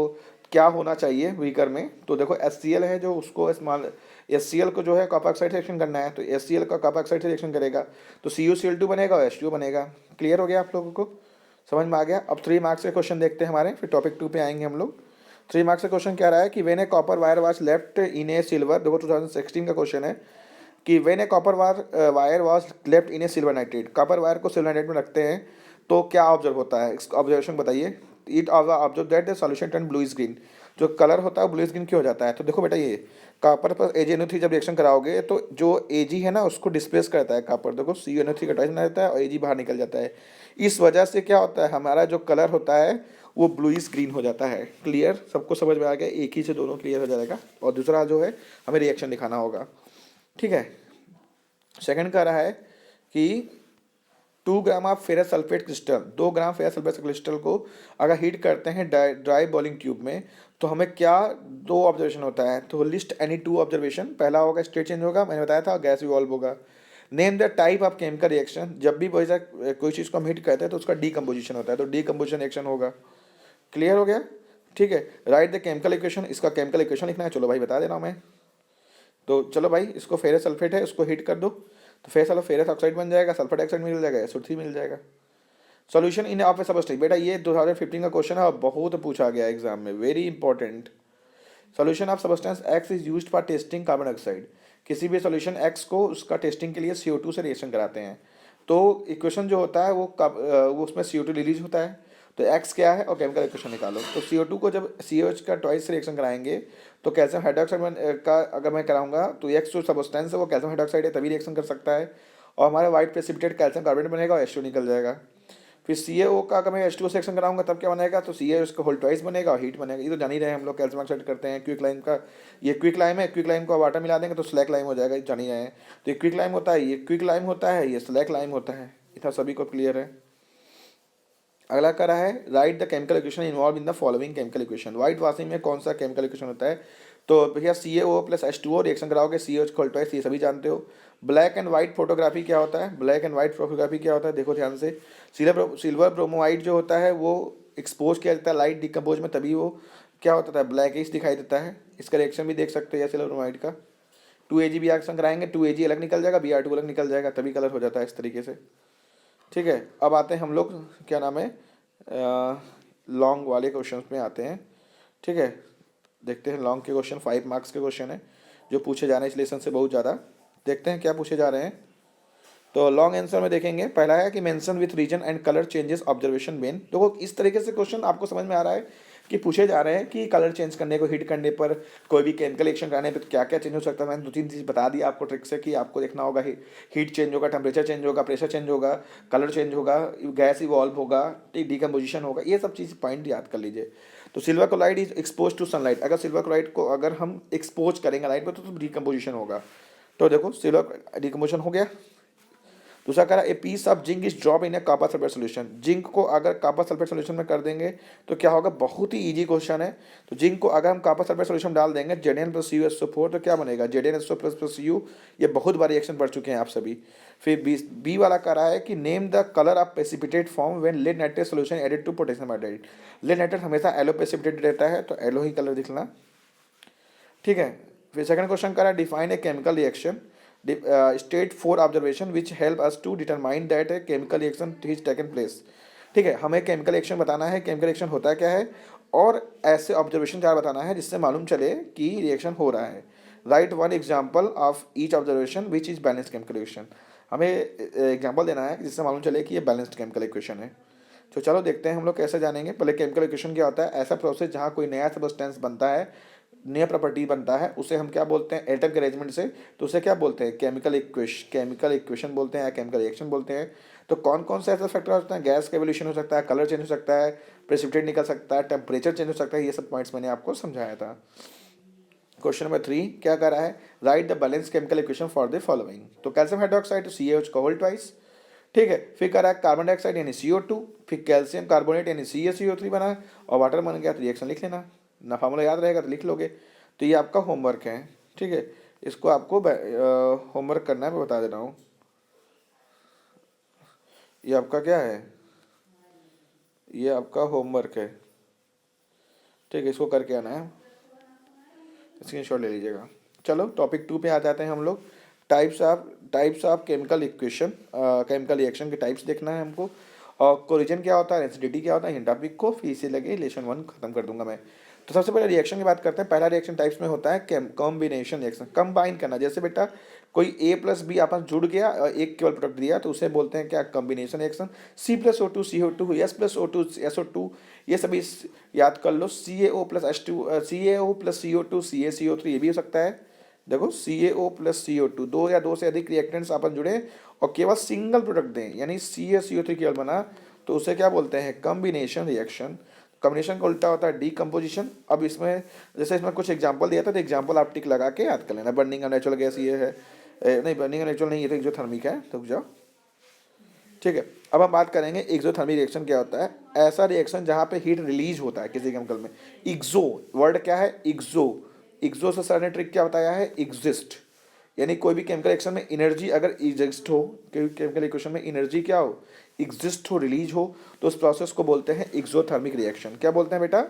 क्या होना चाहिए बीकर में, तो देखो HCl है जो उसको स्मॉल HCl को जो है कॉपर ऑक्साइड से रिएक्शन करना है, तो HCl का कॉपर ऑक्साइड से रिएक्शन करेगा तो CuCl2 बनेगा और H2O बनेगा। क्लियर हो गया आप लोगों को, समझ में आ गया। अब 3 मार्क्स के क्वेश्चन देखते हैं हमारे, फिर टॉपिक 2 पे आएंगे हम लोग। 3 मार्क्स का क्वेश्चन क्या रहा है कि when A copper wire was left in A silver, देखो 2016 का क्वेश्चन है कि when A copper wire was left in A silver nitrate, copper wire को सिल्वर नाइट्रेट में रखते हैं तो क्या ऑब्जर्व होता है, इसका ऑब्जर्वेशन बताइए। It observe that the solution turn blue is green, जो कलर होता है ब्लू ग्रीन क्यों हो जाता है, तो देखो बेटा ये कॉपर पर AgNO3 जब रिएक्शन कराओगे तो जो Ag है ना उसको डिस्प्लेस करता है कॉपर, देखो CuNO3 का ट्वाइस बना देता है और Ag बाहर निकल जाता है। इस वजह से क्या होता है, हमारा जो कलर होता है वो ब्लूइश ग्रीन हो जाता है। क्लियर, सबको समझ में आ गया, एक ही से दोनों क्लियर हो जाएगा। और दूसरा जो है हमें रिएक्शन दिखाना होगा। ठीक है, सेकंड कह रहा है कि 2 gram of ferrous sulphate crystal, 2 gram ferrous sulphate crystal को अगर हीट करते हैं ड्राई बॉइलिंग ट्यूब में तो हमें क्या दो ऑब्जर्वेशन होता है, तो लिस्ट एनी 2 ऑब्जर्वेशन। पहला होगा स्टेट चेंज होगा, मैंने बताया था, गैस इवॉल्व होगा। Name the type of chemical reaction, जब भी कोई चीज़ को हम हीट करते हैं तो उसका डीकम्पोजिशन होता है, तो डीकम्पोजिशन रिएक्शन होगा। क्लियर हो गया, ठीक है। राइट द केमिकल इक्वेशन, इसका केमिकल इक्वेशन लिखना है, चलो भाई बता दे रहा हूँ मैं। तो चलो भाई, इसको फेरस सल्फेट है, उसको हीट कर दो तो फेरस ऑक्साइड बन जाएगा, सल्फर डाइऑक्साइड मिल जाएगा, SO3 मिल जाएगा। Solution in of A substance, बेटा ये 2015 का क्वेश्चन है और बहुत पूछा गया एग्जाम में, very important. Solution of substance x is used for testing carbon dioxide. किसी भी सॉल्यूशन एक्स को उसका टेस्टिंग के लिए CO2 से रिएक्शन कराते हैं। तो इक्वेशन जो होता है वो उसमें CO2 रिलीज होता है, तो एक्स क्या है और केमिकल इक्वेशन निकालो। तो CO2 को जब CH का ट्वाइस से रिएक्शन कराएंगे तो कैल्शियम हाइड्रोक्साइड का अगर मैं कराऊंगा तो एक्स जो सबस्टेंस है वो कैल्शियम हाइड्रोक्साइड है, तभी रिएक्शन कर सकता है, और हमारा व्हाइट प्रेसिपिटेट कैल्शियम कार्बोनेट बनेगा और H2 निकल जाएगा। फिर CaO का अगर मैं H2O सेक्शन कराऊंगा तब क्या बनेगा, तो CaO उसका होल ट्वाइस बनेगा और हीट बनेगा। ये तो जान ही रहे हैं हम लोग, कैल्शियम ऑक्साइड करते हैं क्विक लाइम का, ये क्विक लाइम है, क्विक लाइम को वाटर मिला देंगे तो स्लैक लाइम हो जाएगा, ये जान ही रहे हैं। तो ये क्विक लाइम होता है, ये क्विक लाइम होता है, ये स्लैक लाइम होता है, इतना सभी को क्लियर है। अगला करा है right the chemical equation involve in the following chemical equation. White washing में कौन सा केमिकल इक्वेशन होता है, तो भैया CaO प्लस H2O रिएक्शन कराओगे, CH होल ट्वाइस, ये सभी जानते हो। ब्लैक एंड व्हाइट फोटोग्राफी क्या होता है, ब्लैक एंड व्हाइट फोटोग्राफी क्या होता है, देखो ध्यान से। सिल्वर ब्रोमोवाइट जो होता है वो एक्सपोज किया जाता है लाइट डिकम्पोज में, तभी वो क्या होता है, ब्लैकिश दिखाई देता है। इसका रिएक्शन भी देख सकते हैं सिल्वर ब्रोमोवाइट का। 2Ag रिएक्शन कराएंगे, 2Ag अलग निकल जाएगा, Br2 अलग निकल जाएगा, तभी कलर हो जाता है इस तरीके से। ठीक है, अब आते हैं हम लोग क्या नाम है, लॉन्ग वाले क्वेश्चन में आते हैं। ठीक है, देखते हैं लॉन्ग के क्वेश्चन, 5 मार्क्स के क्वेश्चन है जो पूछे जा रहे हैं इस लेसन से बहुत ज़्यादा। देखते हैं क्या पूछे जा रहे हैं। तो लॉन्ग आंसर में देखेंगे, पहला है कि mention with reason and colour changes observation मेन। देखो इस तरीके से क्वेश्चन आपको समझ में आ रहा है कि पूछे जा रहे हैं कि कलर चेंज करने को, हीट करने पर, कोई भी केमिकल रिएक्शन कराने पर क्या क्या चेंज हो सकता है। मैंने 2-3 चीज़ बता दी आपको ट्रिक से कि आपको देखना होगा हीट चेंज होगा, टेम्परेचर चेंज होगा, प्रेशर चेंज होगा, कलर चेंज होगा, गैस इवॉल्व होगा, डिकम्पोजिशन होगा, ये सब चीज़ पॉइंट याद कर लीजिए। तो silver chloride is expose to sunlight, अगर सिल्वर क्लोराइड को अगर हम एक्सपोज करेंगे लाइट पर तो डिकम्पोजिशन होगा। तो देखो सिल्वर डिकम्पोजिशन हो गया। दूसरा कह रहा है a piece of zinc is drop in a copper sulphate solution. Zinc को अगर कॉपर सल्फेट सोल्यूशन में कर देंगे तो क्या होगा, बहुत ही इजी क्वेश्चन है। तो जिंक को अगर हम कॉपर सल्फेट सोल्यूशन डाल देंगे Zn प्लस CuSO4 तो क्या बनेगा, Zn प्लस प्लस U। ये बहुत बार रिएक्शन पढ़ चुके हैं आप सभी। फिर बी वाला कह रहा है कि name the colour of precipitate form when lead nitrate solution added to potassium hydride. Lead nitrate हमेशा येलो प्रेसिपिटेट रहता है तो येलो ही कलर दिखना। ठीक है, फिर सेकंड क्वेश्चन कह रहा है define a chemical reaction, state 4 observation which help us to determine that a chemical reaction is taken place। ठीक है, हमें केमिकल रिएक्शन बताना है, केमिकल रिएक्शन होता क्या है, और ऐसे ऑब्जर्वेशन 4 बताना है जिससे मालूम चले कि रिएक्शन हो रहा है। Right one example of each observation which is balanced chemical reaction. हमें एग्जाम्पल देना है जिससे मालूम चले कि ये बैलेंस्ड केमिकल इक्वेशन है। तो चलो देखते हैं हम लोग कैसे जानेंगे। पहले केमिकल इक्वेशन क्या होता है, ऐसा प्रोसेस जहाँ कोई नया सब्सटेंस बनता है, नया प्रॉपर्टी बनता है, उसे हम क्या बोलते हैं, एटम के अरेंजमेंट से, तो उसे क्या बोलते हैं, केमिकल इक्वेशन बोलते हैं या केमिकल रिएक्शन बोलते हैं। तो कौन कौन से ऐसे फैक्टर होते हैं, गैस का एवोल्यूशन हो सकता है, कलर चेंज हो सकता है, प्रेसिपिटेट निकल सकता है, टेम्परेचर चेंज हो सकता है, ये सब पॉइंट्स मैंने आपको समझाया था। क्वेश्चन नंबर 3 क्या कर रहा है, right the balance chemical equation for the following. तो कैल्शियम हाइड्रोक्साइड CaH का होल ट्वाइस। ठीक है, फिर कर रहा है कार्बन डाइऑक्साइड यानी CO2, फिर कैल्शियम कार्बोनेट यानी CaCO3 बना और वाटर बन गया, तो रिएक्शन लिख लेना ना, फार्मूला याद रहेगा तो लिख लोगे। तो ये आपका होमवर्क है। ठीक है, इसको आपको होमवर्क करना है, मैं बता दे रहा हूँ। ये आपका क्या है, ये आपका होमवर्क है। ठीक है, इसको करके आना है, स्क्रीनशॉट ले लीजिएगा। चलो टॉपिक 2 पे आ जाते हैं हम लोग। Types of chemical equation, chemical reaction के टाइप्स देखना है हमको, और कोरिजन क्या होता है, एसिडिटी क्या होता है, इन टॉपिक को फिर इसे लगे लेसन 1 खत्म कर दूंगा मैं। तो सबसे पहले रिएक्शन की बात करते हैं। पहला रिएक्शन टाइप्स में होता है कॉम्बिनेशन रिएक्शन, कंबाइन करना। जैसे बेटा कोई A प्लस बी आपस जुड़ गया और एक केवल प्रोडक्ट दिया तो उसे बोलते हैं क्या, combination reaction. C plus O2 CO2, S plus O2 SO2, ये सभी याद कर लो। CaO plus H2 CaO plus CO2 CaCO3, ये भी हो सकता है। देखो CaO प्लस CO2, 2 या 2 से अधिक रिएक्टेंट्स आपस जुड़े और केवल सिंगल प्रोडक्ट दें यानी CaCO3 केवल बना, तो उसे क्या बोलते हैं, कॉम्बिनेशन रिएक्शन। कॉम्बिनेशन का उल्टा होता है डीकम्पोजिशन। अब इसमें जैसे इसमें कुछ एग्जांपल दिया था तो एग्जांपल आप टिक लगा के याद कर लेना। बर्निंग ऑफ नेचुरल गैस ये है, नहीं बर्निंग ऑफ नेचुरल नहीं, ये तो एक्सोथर्मिक है, तो जाओ। ठीक है, अब हम बात करेंगे एक्सोथर्मिक रिएक्शन क्या होता है। ऐसा रिएक्शन जहाँ पे हीट रिलीज होता है किसी केमिकल में। एक्सो वर्ड क्या है, एक्सो से सर ने ट्रिक क्या बताया है, एग्जिस्ट, यानी कोई भी केमिकल रिएक्शन में एनर्जी अगर एग्जिस्ट हो, केमिकल इक्वेशन में एनर्जी क्या हो, एग्जिस्ट हो, रिलीज हो, तो उस प्रोसेस को बोलते हैं एक्सोथर्मिक रिएक्शन। क्या बोलते हैं बेटा?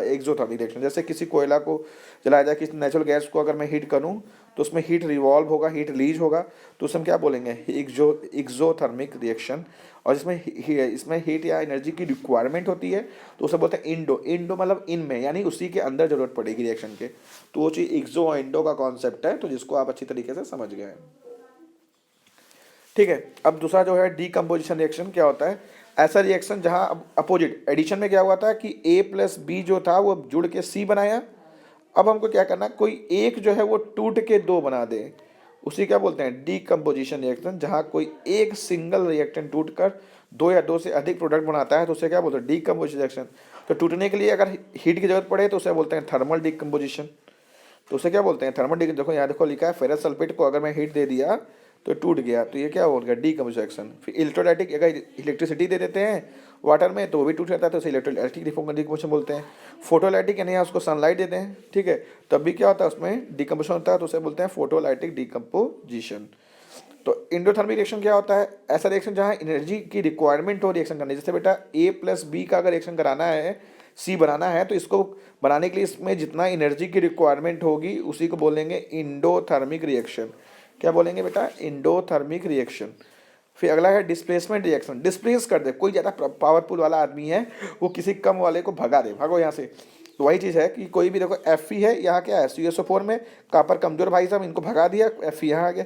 Exothermic reaction. जैसे किसी कोयला को जलाया जाए, किसी नेचुरल गैस को अगर मैं हीट करूं तो उसमें हीट रिवॉल्व होगा, हीट रिलीज होगा, तो उसमें क्या बोलेंगे? Exothermic reaction. और इसमें हीट या एनर्जी की रिक्वायरमेंट होती है तो उसे बोलते हैं इंडो। इंडो मतलब इन में, यानी उसी के अंदर जरूरत पड़ेगी रिएक्शन के, तो वो चीज़ एक्सो और इंडो का कॉन्सेप्ट है, तो जिसको आप अच्छी तरीके से समझ गए हैं। ठीक है, अब दूसरा जो है डीकम्पोजिशन रिएक्शन। क्या होता है? ऐसा रिएक्शन जहां अब अपोजिट एडिशन में क्या हुआ था कि ए प्लस बी जो था वो जुड़ के सी बनाया। अब हमको क्या करना, कोई एक जो है वो टूट के दो बना दे, उसी क्या बोलते हैं? Decomposition reaction. जहां कोई एक सिंगल रिएक्टेंट टूट कर दो या दो से अधिक प्रोडक्ट बनाता है तो उसे क्या बोलते हैं? Decomposition reaction. तो टूटने के लिए अगर हीट की जरूरत पड़े तो उसे बोलते हैं थर्मल डीकम्पोजिशन। तो उसे क्या बोलते हैं? थर्मल देखो यहाँ देखो लिखा है, फेरस सल्फेट को अगर मैं हीट दे दिया तो टूट गया, तो ये क्या हो गया? Decomposition reaction. फिर इलेक्ट्रोलाइटिक, अगर इलेक्ट्रिसिटी दे देते हैं वाटर में तो वो भी टूट जाता है, तो उसे इलेक्ट्रोलाइटिक डीकम्पोजिशन बोलते हैं। फोटोलाइटिक यानी उसको सनलाइट देते हैं, ठीक है, तब भी क्या होता है? उसमें डीकम्पोजिशन होता है, तो उसे बोलते हैं फोटोलाइटिक डीकम्पोजिशन। तो इंडोथर्मिक रिएक्शन क्या होता है? ऐसा रिएक्शन जहाँ एनर्जी की रिक्वायरमेंट हो रिएक्शन करने, जैसे बेटा ए प्लस बी का अगर रिएक्शन कराना है, सी बनाना है, तो इसको बनाने के लिए इसमें जितना एनर्जी की रिक्वायरमेंट होगी उसी को बोलेंगे इंडोथर्मिक रिएक्शन। क्या बोलेंगे बेटा? Endothermic reaction. फिर अगला है डिस्प्लेसमेंट रिएक्शन। डिस्प्लेस कर दे, कोई ज़्यादा पावरफुल वाला आदमी है वो किसी कम वाले को भगा दे, भागो यहाँ से। तो वही चीज़ है कि कोई भी देखो Fe है, यहाँ क्या है? CuSO4 में कापर कमजोर भाई साहब, इनको भगा दिया, Fe यहाँ आ गया,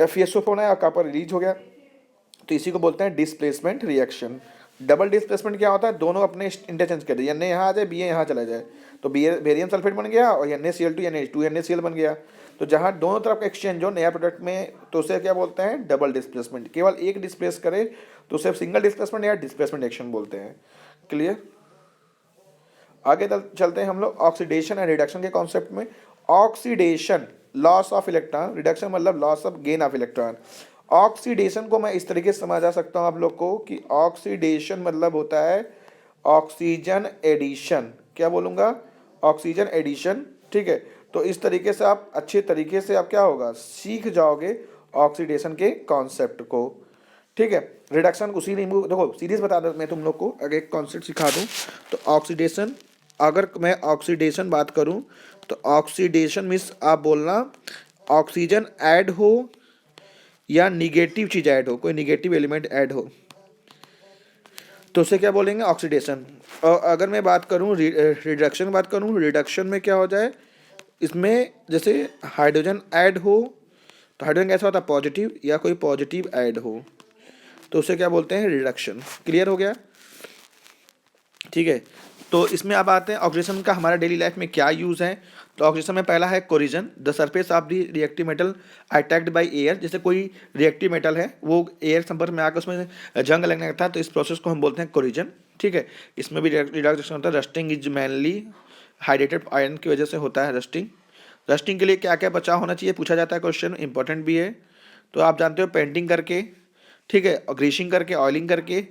FeSO4 है और कापर रिलीज हो गया, तो इसी को बोलते हैं डिस्प्लेसमेंट रिएक्शन। डबल डिस्प्लेसमेंट क्या होता है? दोनों अपने इंटरचेंज कर दिए, Na यहाँ आ जाए, Ba यहाँ चला जाए, तो बेरियम सल्फेट बन गया और NaCl2 NaHCl बन गया। तो जहाँ दोनों तरफ एक्सचेंज हो नया प्रोडक्ट में, तो उसे क्या बोलते हैं? Double displacement. केवल एक डिस्प्लेस करे तो उसे सिंगल डिस्प्लेसमेंट या डिस्प्लेसमेंट रिएक्शन बोलते हैं। क्लियर? आगे चलते हैं हम लोग ऑक्सीडेशन एंड रिडक्शन के कॉन्सेप्ट में। Oxidation loss of electron, reduction मतलब loss of gain of electron. Oxidation को मैं इस तरीके से समझा सकता हूं आप लोग को कि ऑक्सीडेशन मतलब होता है ऑक्सीजन एडिशन। क्या बोलूंगा? Oxygen addition. ठीक है, तो इस तरीके से आप अच्छे तरीके से आप क्या होगा? सीख जाओगे ऑक्सीडेशन के कॉन्सेप्ट को। ठीक है, रिडक्शन उसी रिमूव, देखो सीरीज बता दो मैं तुम लोग को, अगर एक कॉन्सेप्ट सिखा दूं तो ऑक्सीडेशन, अगर मैं ऑक्सीडेशन बात करूं तो ऑक्सीडेशन मीन्स आप बोलना ऑक्सीजन ऐड हो या निगेटिव चीज ऐड हो, कोई निगेटिव एलिमेंट ऐड हो, तो उसे क्या बोलेंगे? ऑक्सीडेशन। और अगर मैं बात करूं रिडक्शन बात करूं, रिडक्शन में क्या हो जाए? इसमें जैसे हाइड्रोजन ऐड हो, तो हाइड्रोजन कैसा होता है? पॉजिटिव, या कोई पॉजिटिव ऐड हो, तो उसे क्या बोलते हैं? रिडक्शन। क्लियर हो गया? ठीक है, तो इसमें अब आते हैं ऑक्सीडेशन का हमारे डेली लाइफ में क्या यूज़ है। तो ऑक्सीडेशन में पहला है corrosion, the surface of the reactive metal attacked by air. जैसे कोई रिएक्टिव मेटल है वो एयर संपर्क में आकर उसमें जंग लगने लगता है, तो इस प्रोसेस को हम बोलते हैं कोरिजन। ठीक है, इसमें भी रिडक्शन होता है। Rusting is mainly hydrated iron की वजह से होता है रस्टिंग। रस्टिंग के लिए क्या क्या बचाव होना चाहिए पूछा जाता है, क्वेश्चन इंपॉर्टेंट भी है। तो आप जानते हो पेंटिंग करके, ठीक है, ग्रीसिंग करके, ऑयलिंग करके,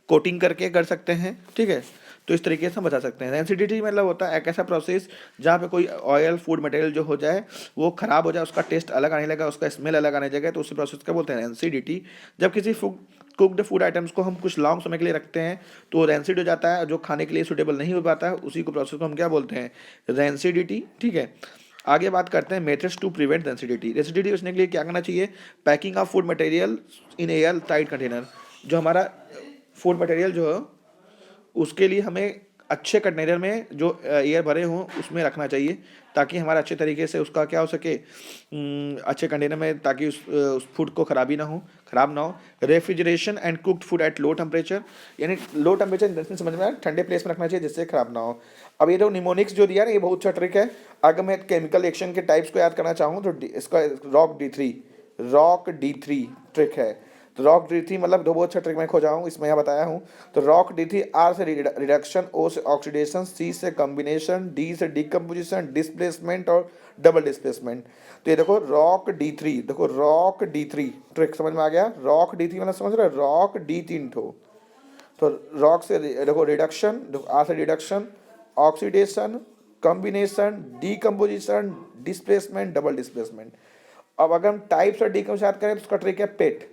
कोटिंग करके कर सकते हैं। ठीक है, तो इस तरीके से हम बता सकते हैं। रेंसिडिटी मतलब होता है एक ऐसा प्रोसेस जहाँ पे कोई ऑयल फूड मटेरियल जो हो जाए वो खराब हो जाए, उसका टेस्ट अलग आने लगा, उसका स्मेल अलग आने लगे, तो उसी प्रोसेस का बोलते हैं रेंसिडिटी। जब किसी कुकड फूड आइटम्स को हम कुछ लॉन्ग समय के लिए रखते हैं तो वो रेंसिड हो जाता है, जो खाने के लिए सूटेबल नहीं हो पाता है, उसी को प्रोसेस को हम क्या बोलते हैं? रेंसिडिटी। ठीक है, आगे बात करते हैं methods to prevent rancidity. Rancidity बचने के लिए क्या करना चाहिए? Packing of food material in air tight container. जो हमारा फूड मटेरियल जो है उसके लिए हमें अच्छे कंटेनर में जो एयर भरे हों उसमें रखना चाहिए, ताकि हमारा अच्छे तरीके से उसका क्या हो सके, अच्छे कंटेनर में, ताकि उस फूड को खराब ना हो। Refrigeration and cooked food at low temperature, यानी लो टेम्परेचर समझ में आया, ठंडे प्लेस में रखना चाहिए जिससे खराब ना हो। अब ये जो निमोनिक्स जो दिया ना, ये बहुत अच्छा ट्रिक है। अगर मैं केमिकल रिएक्शन के टाइप्स को याद करना चाहूँ तो इसका रॉक D3 ट्रिक है। तो रॉक D3 मतलब दो बहुत अच्छा ट्रिक मैं खोजा हूँ, इसमें यहाँ बताया हूँ। तो रॉक D3, R से रिडक्शन, O से ऑक्सीडेशन, C से कॉम्बिनेशन, D से डिकम्पोजिशन, डिस्प्लेसमेंट और डबल डिस्प्लेसमेंट। तो ये देखो रॉक D3, देखो रॉक D3 ट्रिक समझ में आ गया? रॉक D3 मतलब समझ रहे हो? रॉक D3 ठो। तो रॉक से देखो रिडक्शन, देखो R से reduction, oxidation, combination, decomposition, displacement, double displacement. अब अगर हम टाइप्स और डिकम्पोजिशन याद करें तो उसका ट्रिक है पेट।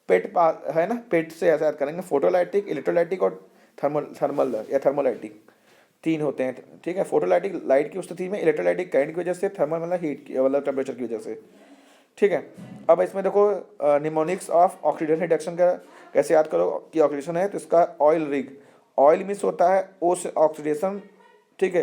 है ना, पेट से ऐसा याद करेंगे, फोटोलाइटिक, इलेक्ट्रोलाइटिक और थर्मल या थर्मोलाइटिक, तीन होते हैं, ठीक है। फोटोलाइटिक लाइट की स्थिति में, इलेक्ट्रोलाइटिक करंट की वजह से, थर्मल मतलब हीट की मतलब टेम्परेचर की वजह से, ठीक है। अब इसमें देखो निमोनिक्स ऑफ ऑक्सीडेशन रिडक्शन का कैसे याद करो कि ऑक्सीडेशन है तो इसका ऑयल रिग, ऑयल मिस होता है, ओ से ऑक्सीडेशन, ठीक है।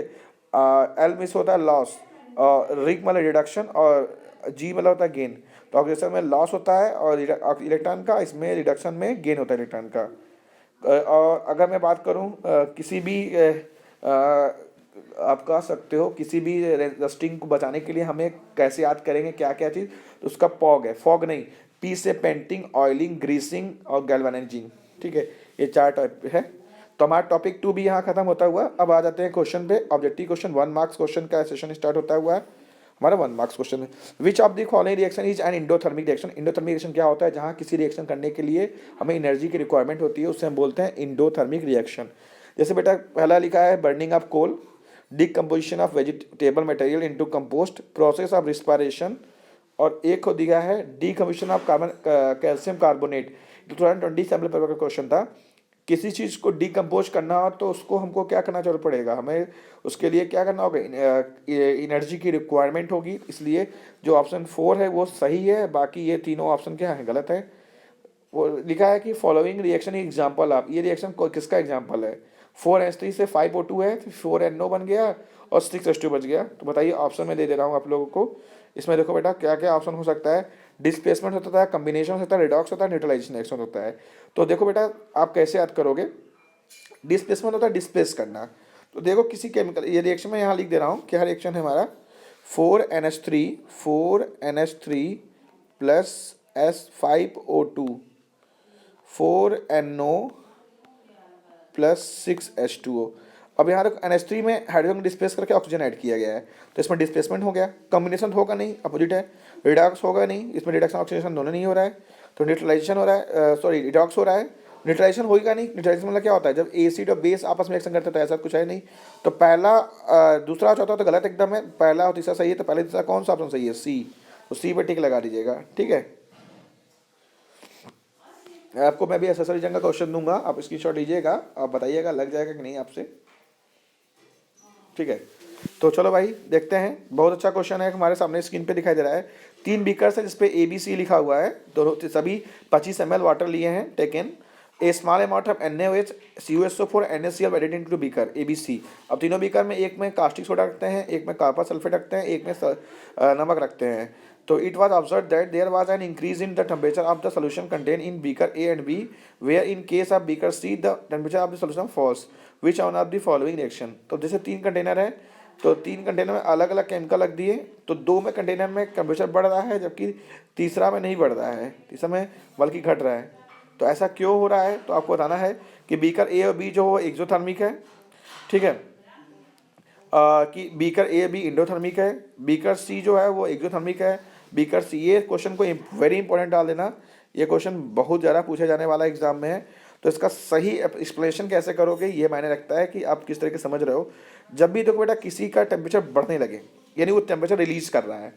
एल मिस होता है लॉस, रिग मतलब रिडक्शन, और जी मतलब होता है गेन। तो ऑक्सीडेशन में लॉस होता है और इलेक्ट्रॉन का, इसमें रिडक्शन में गेन होता है इलेक्ट्रॉन का। और अगर मैं बात करूं किसी भी आप कह सकते हो किसी भी रस्टिंग को बचाने के लिए हमें कैसे याद करेंगे क्या क्या चीज़, तो उसका फॉग है, फॉग नहीं, पी से पेंटिंग, ऑयलिंग, ग्रीसिंग और गैल्वेनाइजिंग, ठीक है। ये चार टॉपिक है। तो हमारा टॉपिक 2 भी यहाँ खत्म होता हुआ। अब आ जाते हैं क्वेश्चन पे, ऑब्जेक्टिव क्वेश्चन 1 मार्क्स क्वेश्चन का सेशन स्टार्ट होता हुआ है। हमारा 1 मार्क्स क्वेश्चन है, which of the following reaction is an endothermic reaction. Endothermic reaction क्या होता है, जहाँ किसी रिएक्शन करने के लिए हमें एनर्जी की रिक्वायरमेंट होती है, उससे हम बोलते हैं इंडोथर्मिक रिएक्शन। जैसे बेटा पहला लिखा है burning of coal, decomposition of vegetable material into compost, process of respiration, और एक को दिया है decomposition of carbon calcium carbonate. 2020 sample paper का क्वेश्चन था, किसी चीज़ को डिकम्पोज करना हो तो उसको हमको क्या करना जरूर पड़ेगा, हमें उसके लिए क्या करना होगा, एनर्जी की रिक्वायरमेंट होगी। इसलिए जो ऑप्शन 4 है वो सही है, बाकी ये तीनों ऑप्शन क्या है, गलत है। वो लिखा है कि फॉलोइंग रिएक्शन एग्जाम्पल आप, ये रिएक्शन किसका एग्जाम्पल है, 4H3 से 5O2 है, 4NO बन गया और 6H2 बच गया। तो बताइए, ऑप्शन में दे दे रहा हूँ आप लोगों को। इसमें देखो बेटा क्या क्या ऑप्शन हो सकता है, डिस्प्लेसमेंट होता है, कम्बिनेशन होता है, रिडॉक्स होता है, न्यूट्रलाइजेशन रिएक्शन होता है। तो देखो बेटा आप कैसे याद करोगे, डिस्प्लेसमेंट होता है डिस्प्लेस करना। तो देखो किसी केमिकल, ये रिएक्शन में यहाँ लिख दे रहा हूँ, क्या रिएक्शन है हमारा, 4NH3 plus S5O2, 4NO plus 6H2O। अब यहाँ तक NH3 में हाइड्रोजन डिस्प्लेस करके ऑक्सीजन ऐड किया गया है, तो इसमें डिस्प्लेसमेंट हो गया। कम्बिनेशन होगा नहीं, अपोजिट है। रिडॉक्स होगा नहीं, इसमें रिडक्शन ऑक्सीडेशन दोनों नहीं हो रहा है, तो न्यूट्रलाइजेशन हो रहा है, सॉरी रिडॉक्स हो रहा है। न्यूट्रलाइजेशन होगा नहीं, न्यूट्रलाइजेशन मतलब क्या होता है, जब एसिड और बेस आपस में रिएक्शन करते हैं, तो ऐसा कुछ है नहीं। तो पहला दूसरा चौथा तो गलत एकदम है, पहला और तीसरा सही है। तो पहले तीसरा कौन सा ऑप्शन सही है, सी। तो सी पे टिक लगा दीजिएगा, ठीक है। आपको मैं भी एसएसआर रीजन का क्वेश्चन दूंगा, आप स्क्रीनशॉट लीजिएगा, आप बताइएगा लग जाएगा कि नहीं आपसे, ठीक है। तो चलो भाई देखते हैं, बहुत अच्छा क्वेश्चन है, हमारे सामने स्क्रीन पे दिखाई दे रहा है। 3 बीकर्स है जिसपे ABC लिखा हुआ है, दोनों सभी 25 ml वाटर लिए हैं, taken a small amount of NaOH CuSO4 NaCl added into beaker ABC। अब तीनों बीकर में, एक में कास्टिक सोडा रखते हैं, एक में कॉपर सल्फेट रखते हैं, एक में नमक रखते हैं। तो it was observe that there was an increase in the temperature of the solution contain in beaker A and B, where in case of beaker C the temperature of the solution falls, which one of the following reaction. तो जैसे 3 container है, तो 3 container में अलग अलग chemical रख दिए, तो 2 में कंटेनर में टेम्परेचर बढ़ रहा है, जबकि तीसरा में नहीं बढ़ रहा है, तीसरा में बल्कि घट रहा है। तो ऐसा क्यों हो रहा है, तो आपको बताना है कि बीकर A और B जो हो एक्सोथर्मिक है, ठीक है, कि बीकर A B इंडोथर्मिक है, बीकर C जो है वो एक्सोथर्मिक है, बीकर C। ये क्वेश्चन को वेरी इंपॉर्टेंट डाल देना, ये क्वेश्चन बहुत ज़्यादा पूछा जाने वाला एग्जाम में है। तो इसका सही एक्सप्लेनेशन कैसे करोगे, ये मायने रखता है कि आप किस तरह के समझ रहे हो। जब भी देखो बेटा किसी का टेम्परेचर बढ़ने लगे, यानी वो टेम्परेचर रिलीज कर रहा है,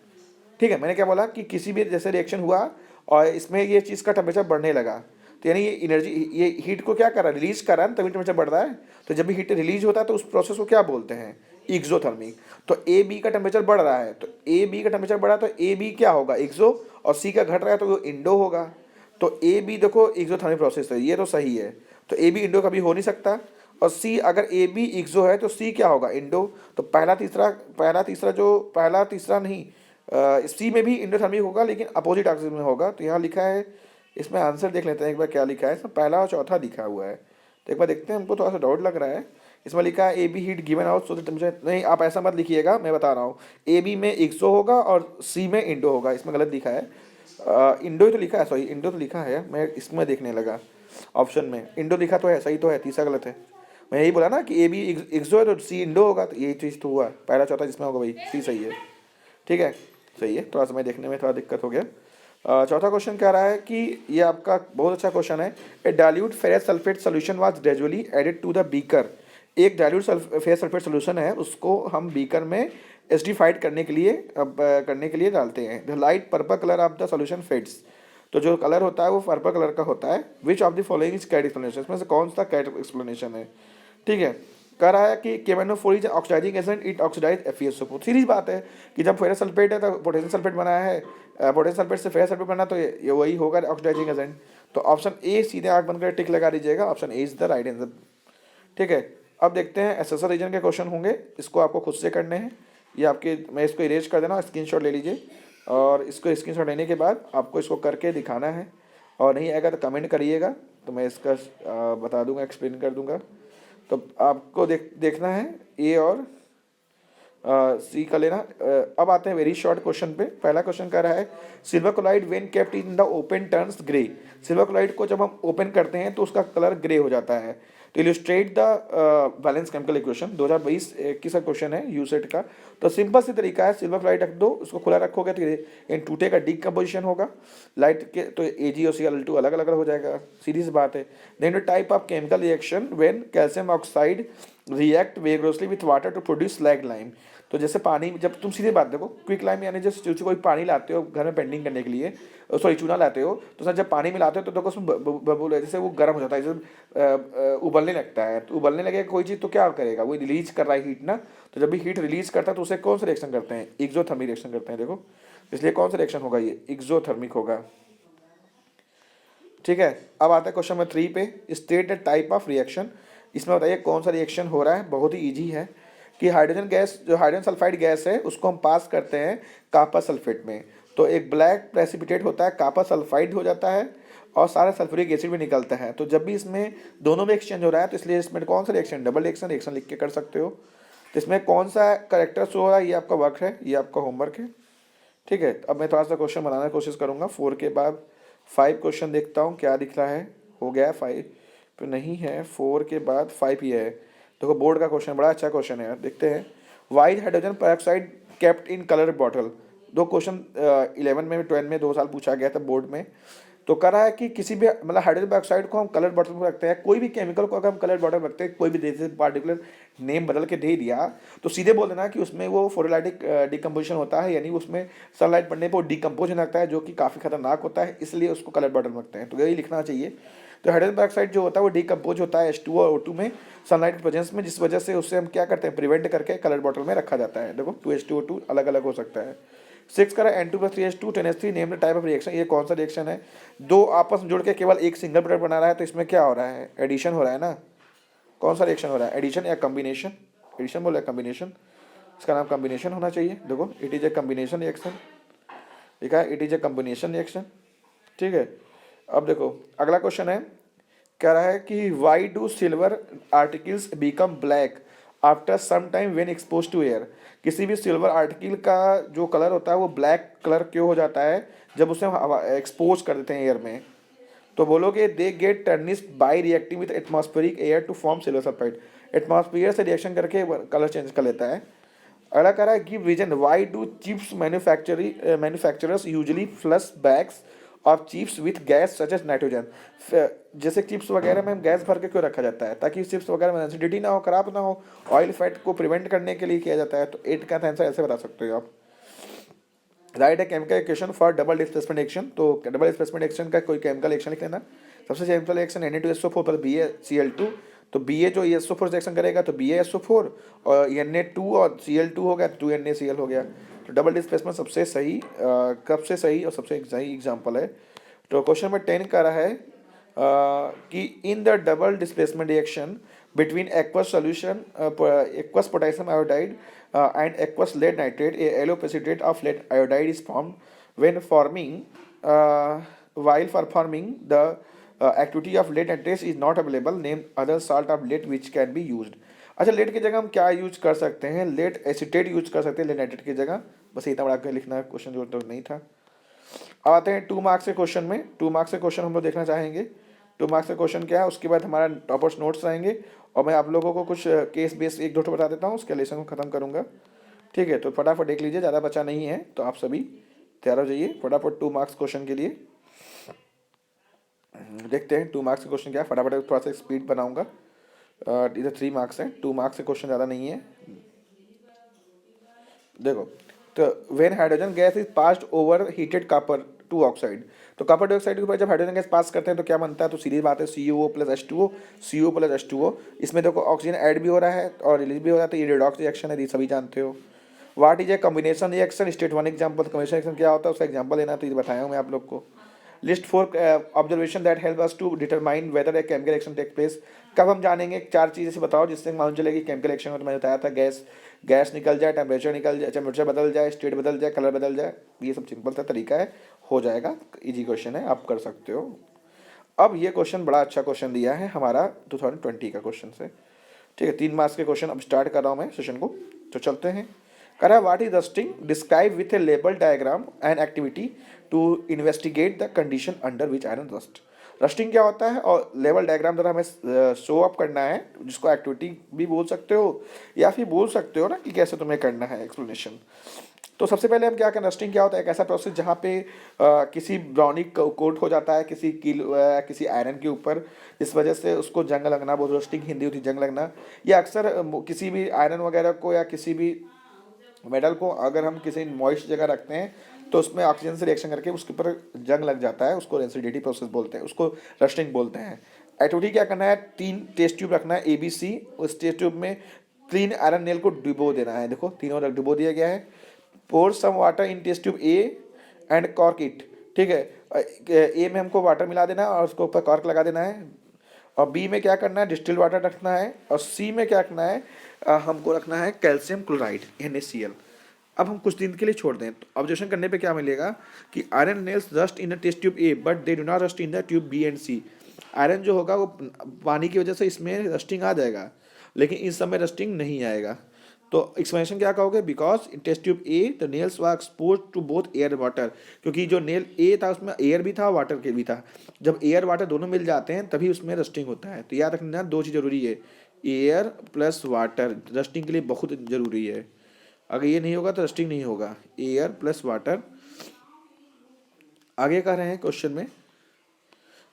ठीक है। मैंने क्या बोला कि किसी भी जैसे रिएक्शन हुआ और इसमें ये चीज़ का टेम्परेचर बढ़ने लगा, तो यानी ये एनर्जी, ये हीट को क्या कर रहा है, रिलीज कर रहा है, तभी टेम्परेचर बढ़ रहा है। तो जब भी हीट रिलीज होता है तो उस प्रोसेस को क्या बोलते हैं, एक्सोथर्मिक। तो ए बी का टेम्परेचर बढ़ रहा है, तो ए बी का टेम्परेचर बढ़ा तो ए बी क्या होगा, एक्सो, और सी का घट रहा है तो वो इंडो होगा। तो ए बी देखो एक्सोथर्मिक प्रोसेस है, ये तो सही है। तो ए बी इंडो कभी हो नहीं सकता, और सी अगर ए बी एक्सो है तो सी क्या होगा, इंडो। तो पहला तीसरा नहीं, सी में भी इंडोथर्मिक होगा लेकिन अपोजिट एक्सिस में होगा। तो यहाँ लिखा है, इसमें आंसर देख लेते हैं एक बार क्या लिखा है, इसमें पहला और चौथा लिखा हुआ है, तो एक बार देखते हैं, हमको थोड़ा सा डाउट लग रहा है। इसमें लिखा है A B heat given out so that मुझे, नहीं आप ऐसा मत लिखिएगा, मैं बता रहा हूँ, ए बी में एक्सो होगा और सी में इंडो होगा, इसमें गलत लिखा है। इंडो ही तो लिखा है, सॉरी इंडो तो लिखा है, मैं इसमें देखने लगा ऑप्शन में, इंडो लिखा तो है, सही तो है, तीसरा गलत है। मैं यही बोला ना कि ए बी एक्सो है तो सी इंडो होगा, तो यही चीज़ तो हुआ, पहला चौथा जिसमें होगा भाई सी सही है, ठीक है, सही है। थोड़ा सा मैं देखने में थोड़ा दिक्कत हो गया। चौथा क्वेश्चन कह रहा है कि ये आपका बहुत अच्छा क्वेश्चन है, a dilute ferrous sulphate solution was gradually added to the beaker. एक डाइल्यूट फेरस सल्फेट सोल्यूशन है, उसको हम बीकर में एसिडिफाइड करने के लिए डालते हैं। The light purple colour of the solution fades. तो जो कलर होता है वो पर्पल कलर का होता है। Which of the following is correct explanation, इसमें से कौन सा कैट एक्सप्लेनेशन है, ठीक है। कह रहा है कि KMnO4 is oxidising agent, it oxidise FeSO4। सीरीज बात है कि जब फेरस सल्फेट है तो पोटेशियम सल्फेट बना है, पोटेशियम सल्फेट से फेरस सल्फेट बना, तो ये वही होगा ऑक्सीडाइजिंग एजेंट। तो ऑप्शन ए सीधे आंख बनकर टिक लगा दीजिएगा, option A is the right answer, ठीक है। अब देखते हैं एसएसआर रीजन के क्वेश्चन होंगे, इसको आपको खुद से करने हैं। ये आपके, मैं इसको इरेज कर देना, स्क्रीनशॉट ले लीजिए और इसको स्क्रीनशॉट लेने के बाद आपको इसको करके दिखाना है, और नहीं आएगा तो कमेंट करिएगा, तो मैं इसका बता दूंगा, एक्सप्लेन कर दूंगा। तो आपको देखना है ए और सी का लेना। अब आते हैं वेरी शॉर्ट क्वेश्चन पे। पहला क्वेश्चन कह रहा है silver chloride when kept in the open turns grey. Silver chloride को जब हम ओपन करते हैं तो उसका कलर ग्रे हो जाता है। तो illustrate the balance chemical equation, 2022 21 का क्वेश्चन है यूसेट का। तो सिंपल सी तरीका है, सिल्वर क्लोराइड रख दो, उसको खुला रखोगे तो इन टूटे का डीकम्पोजिशन होगा लाइट के, तो AgOCl2 अलग अलग हो जाएगा, सीरीज बात है। Then type of chemical reaction when calcium oxide react vigorously with water to produce slaked lime. तो जैसे पानी, जब तुम सीधे बात देखो, क्विक लाइम यानी जैसे कोई पानी लाते हो घर में पेंटिंग करने के लिए, सॉरी चूना लाते हो, तो सर जब पानी मिलाते हो तो देखो उसमें बबूल जैसे वो गर्म हो जाता है, जैसे उबलने लगता है। तो उबलने लगेगा कोई चीज़ तो क्या करेगा, वो रिलीज कर रहा है हीट ना। तो जब भी हीट रिलीज करता है तो उसे कौन सा रिएक्शन करते हैं, एक्सोथर्मिक रिएक्शन करते हैं, देखो। इसलिए कौन सा रिएक्शन होगा, ये एक्सोथर्मिक होगा, ठीक है। अब आता है क्वेश्चन नंबर 3 पे, state the type of reaction. इसमें बताइए कौन सा रिएक्शन हो रहा है, बहुत ही ईजी है कि हाइड्रोजन गैस, जो हाइड्रोजन सल्फाइड गैस है उसको हम पास करते हैं कॉपर सल्फेट में, तो एक ब्लैक प्रेसिपिटेट होता है, कॉपर सल्फाइड हो जाता है और सारा सल्फ्यूरिक एसिड भी निकलता है। तो जब भी इसमें दोनों में एक्सचेंज हो रहा है तो इसलिए इसमें कौन सा रिएक्शन, डबल रिएक्शन, रिएक्शन लिख के कर सकते हो। तो इसमें कौन सा करेक्टर शो हो रहा है, ये आपका वर्क है, ये आपका होमवर्क है, ठीक है। अब मैं थोड़ा सा क्वेश्चन बनाने की कोशिश करूँगा। 4 के बाद 5 क्वेश्चन देखता हूँ क्या दिख रहा है, हो गया 5 तो नहीं है, 4 के बाद 5 ही है। देखो बोर्ड का क्वेश्चन, बड़ा अच्छा क्वेश्चन है यार, देखते हैं। White hydrogen peroxide kept in colour bottle. दो क्वेश्चन 11 में 12 में 2 साल पूछा गया था बोर्ड में। तो कह रहा है कि किसी भी मतलब हाइड्रोजन पेरोक्साइड को हम कलर बॉटल में रखते हैं, कोई भी केमिकल को अगर हम कलर बॉटल में रखते हैं, कोई भी जैसे पार्टिकुलर नेम बदल के दे दिया तो सीधे बोल देना कि उसमें वो फोटोलाइटिक डिकम्पोजिशन होता है, यानी उसमें सनलाइट पड़ने पर वो डिकम्पोज होने लगता है, जो कि काफ़ी खतरनाक होता है, इसलिए उसको कलर बॉटल में रखते हैं। तो यही लिखना चाहिए। तो हाइड्रोजन पेरोक्साइड जो होता है वो डिकम्पोज होता है H2 और O2 में सनलाइट प्रेजेंस में, जिस वजह से उससे हम क्या करते हैं, प्रिवेंट करके कलर बॉटल में रखा जाता है। देखो 2H2O2 अलग अलग हो सकता है। 6 करा N2+3H2 10H3 name the type of reaction. ये कौन सा रिएक्शन है, दो आपस में जुड़ के केवल एक सिंगल प्रोडक्ट बना रहा है, तो इसमें क्या हो रहा है, एडिशन हो रहा है ना। कौन सा रिएक्शन हो रहा है, एडिशन या कम्बिनेशन, एडिशन बोला कम्बिनेशन, इसका नाम कम्बिनेशन होना चाहिए। देखो it is a combination reaction, लिखा है it is a combination reaction, ठीक है। अब देखो अगला क्वेश्चन है, कह रहा है कि why do silver articles become black after some time when expose to air. किसी भी सिल्वर आर्टिकल का जो कलर होता है वो ब्लैक कलर क्यों हो जाता है जब उसे हम एक्सपोज कर देते हैं एयर में। तो बोलोगे they get tarnish by reacting with atmospheric air to form silver sulphide. Atmosphere से रिएक्शन करके कलर चेंज कर लेता है। अगला कह रहा है give reason why do chips manufacturers usually flush bags of chips with gas such as nitrogen. जैसे चिप्स वगैरह में गैस भर के क्यों रखा जाता है, ताकि चिप्स वगैरह में एसिडिटी ना हो, खराब ना हो, ऑयल फैट को प्रिवेंट करने के लिए किया जाता है। तो 8 का आंसर ऐसे बता सकते हो आप। राइट है chemical equation for double displacement action. तो डबल डिस्प्लेसमेंट एक्शन का कोई केमिकल एक्शन लिख लेना। सबसे सिंपल एक्शन Na2SO4 पर BaCl2। तो Ba जो SO4 से एक्शन करेगा तो BaSO4 और Na2 और Cl2 हो गया, 2NaCl हो गया। तो डबल डिस्प्लेसमेंट सबसे सही कब से सही और सबसे सही एग्जाम्पल है। तो क्वेश्चन नंबर 10 का रहा है कि in the double displacement reaction between aqueous solution aqueous potassium iodide and aqueous lead nitrate, a yellow precipitate of lead iodide is formed when forming while performing the activity of lead nitrate is not available, name other salt of lead which can be used। अच्छा lead की जगह हम क्या use कर सकते हैं, lead acetate use कर सकते हैं लेड नाइट्रेट की जगह। बस इतना बड़ा लिखना क्वेश्चन जो तो नहीं था। अब आते हैं 2 मार्क्स के क्वेश्चन में। 2 मार्क्स के क्वेश्चन हम लोग देखना चाहेंगे। 2 मार्क्स का क्वेश्चन क्या है, उसके बाद हमारा टॉपर्स नोट्स रहेंगे और मैं आप लोगों को कुछ केस बेस एक दो ठो बता देता हूँ, उसके लेसन को ख़त्म करूँगा, ठीक है। तो फटाफट देख लीजिए, ज़्यादा बचा नहीं है, तो आप सभी तैयार हो जाइए फटाफट 2 मार्क्स क्वेश्चन के लिए। देखते हैं 2 मार्क्स के क्वेश्चन क्या है, फटाफट थोड़ा सा स्पीड बनाऊँगा। इधर 3 मार्क्स हैं, 2 मार्क्स के क्वेश्चन ज़्यादा नहीं है। देखो तो when hydrogen gas is passed over heated copper two oxide. तो कॉपर डाइऑक्साइड के ऊपर जब हाइड्रोजन गैस पास करते हैं तो क्या बनता है, तो सीधी बात है CuO plus H2O, CO plus H2O। इसमें देखो ऑक्सीजन ऐड भी हो रहा है और रिलीज भी हो रहा है, तो ये रिडॉक्स रिएक्शन है, ये सभी जानते हो। What is a combination reaction, state one example. Combination reaction क्या होता है उसका एग्जाम्पल लेना, तो ये बताया हूँ मैं आप लोग को। List 4 observation that help us to determine whether a chemical reaction take place. कब हम जानेंगे, 4 चीज़ें से बताओ जिससे मालूम चलेगी केमिकल रिएक्शन में। तो मैंने बताया था गैस गैस निकल जाए, टेम्परेचर निकल जाए, टेम्परेचर बदल जाए, स्टेट बदल जाए, कलर बदल जाए, ये सब सिंपल सा तरीका है, हो जाएगा। इजी क्वेश्चन है, आप कर सकते हो। अब ये क्वेश्चन बड़ा अच्छा क्वेश्चन दिया है हमारा 2020 का क्वेश्चन से, ठीक है। 3 मार्क्स के क्वेश्चन अब स्टार्ट कर रहा हूँ मैं सेशन को, तो चलते हैं। कह रहा है what is rusting, describe with a label diagram and activity to investigate the condition under which iron rust. Rusting क्या होता है और लेवल डायग्राम द्वारा हमें शो अप करना है, जिसको एक्टिविटी भी बोल सकते हो या फिर बोल सकते हो ना कि कैसे तुम्हें करना है एक्सप्लेनेशन। तो सबसे पहले हम क्या करें, रस्टिंग क्या होता है, एक ऐसा प्रोसेस जहाँ पे किसी ब्राउनिक कोट हो जाता है किसी कील किसी आयरन के ऊपर, इस वजह से उसको जंग लगना, बहुत रस्टिंग हिंदी होती है जंग लगना। या अक्सर किसी भी आयरन वगैरह को या किसी भी मेटल को अगर हम किसी मॉइस्ट जगह रखते हैं तो उसमें ऑक्सीजन से रिएक्शन करके उसके ऊपर जंग लग जाता है, उसको रेंसिडिटी प्रोसेस बोलते हैं, उसको रस्टिंग बोलते हैं। एक्टिविटी क्या करना है, 3 टेस्ट ट्यूब रखना है ABC, उस टेस्ट ट्यूब में क्लीन आयरन नेल को डुबो देना है, देखो तीनों डुबो दिया गया है। Pour some water in test tube A and cork it, ठीक है। A में हमको वाटर मिला देना है और उसको ऊपर कॉर्क लगा देना है। और B में क्या करना है, डिस्टिल वाटर रखना है। और C में क्या रखना है, हमको रखना है कैल्शियम क्लोराइड NaCl। अब हम कुछ दिन के लिए छोड़ दें तो ऑब्जर्वेशन करने पे क्या मिलेगा कि iron nails rust in the test tube A but they do not rust in the tube B and C। Iron जो होगा वो पानी की वजह से इसमें रस्टिंग आ जाएगा, लेकिन इस समय रस्टिंग नहीं आएगा। तो एक्सप्लेनेशन क्या कहोगे, because in test tube A the nails were expose to both air water, क्योंकि जो नेल A था उसमें एयर भी था वाटर के भी था। जब एयर वाटर दोनों मिल जाते हैं तभी उसमें रस्टिंग होता है। तो याद रखना 2 चीज़ जरूरी है, एयर प्लस वाटर रस्टिंग के लिए बहुत ज़रूरी है। अगर ये नहीं होगा तो रस्टिंग नहीं होगा, एयर प्लस वाटर। आगे कह रहे हैं क्वेश्चन में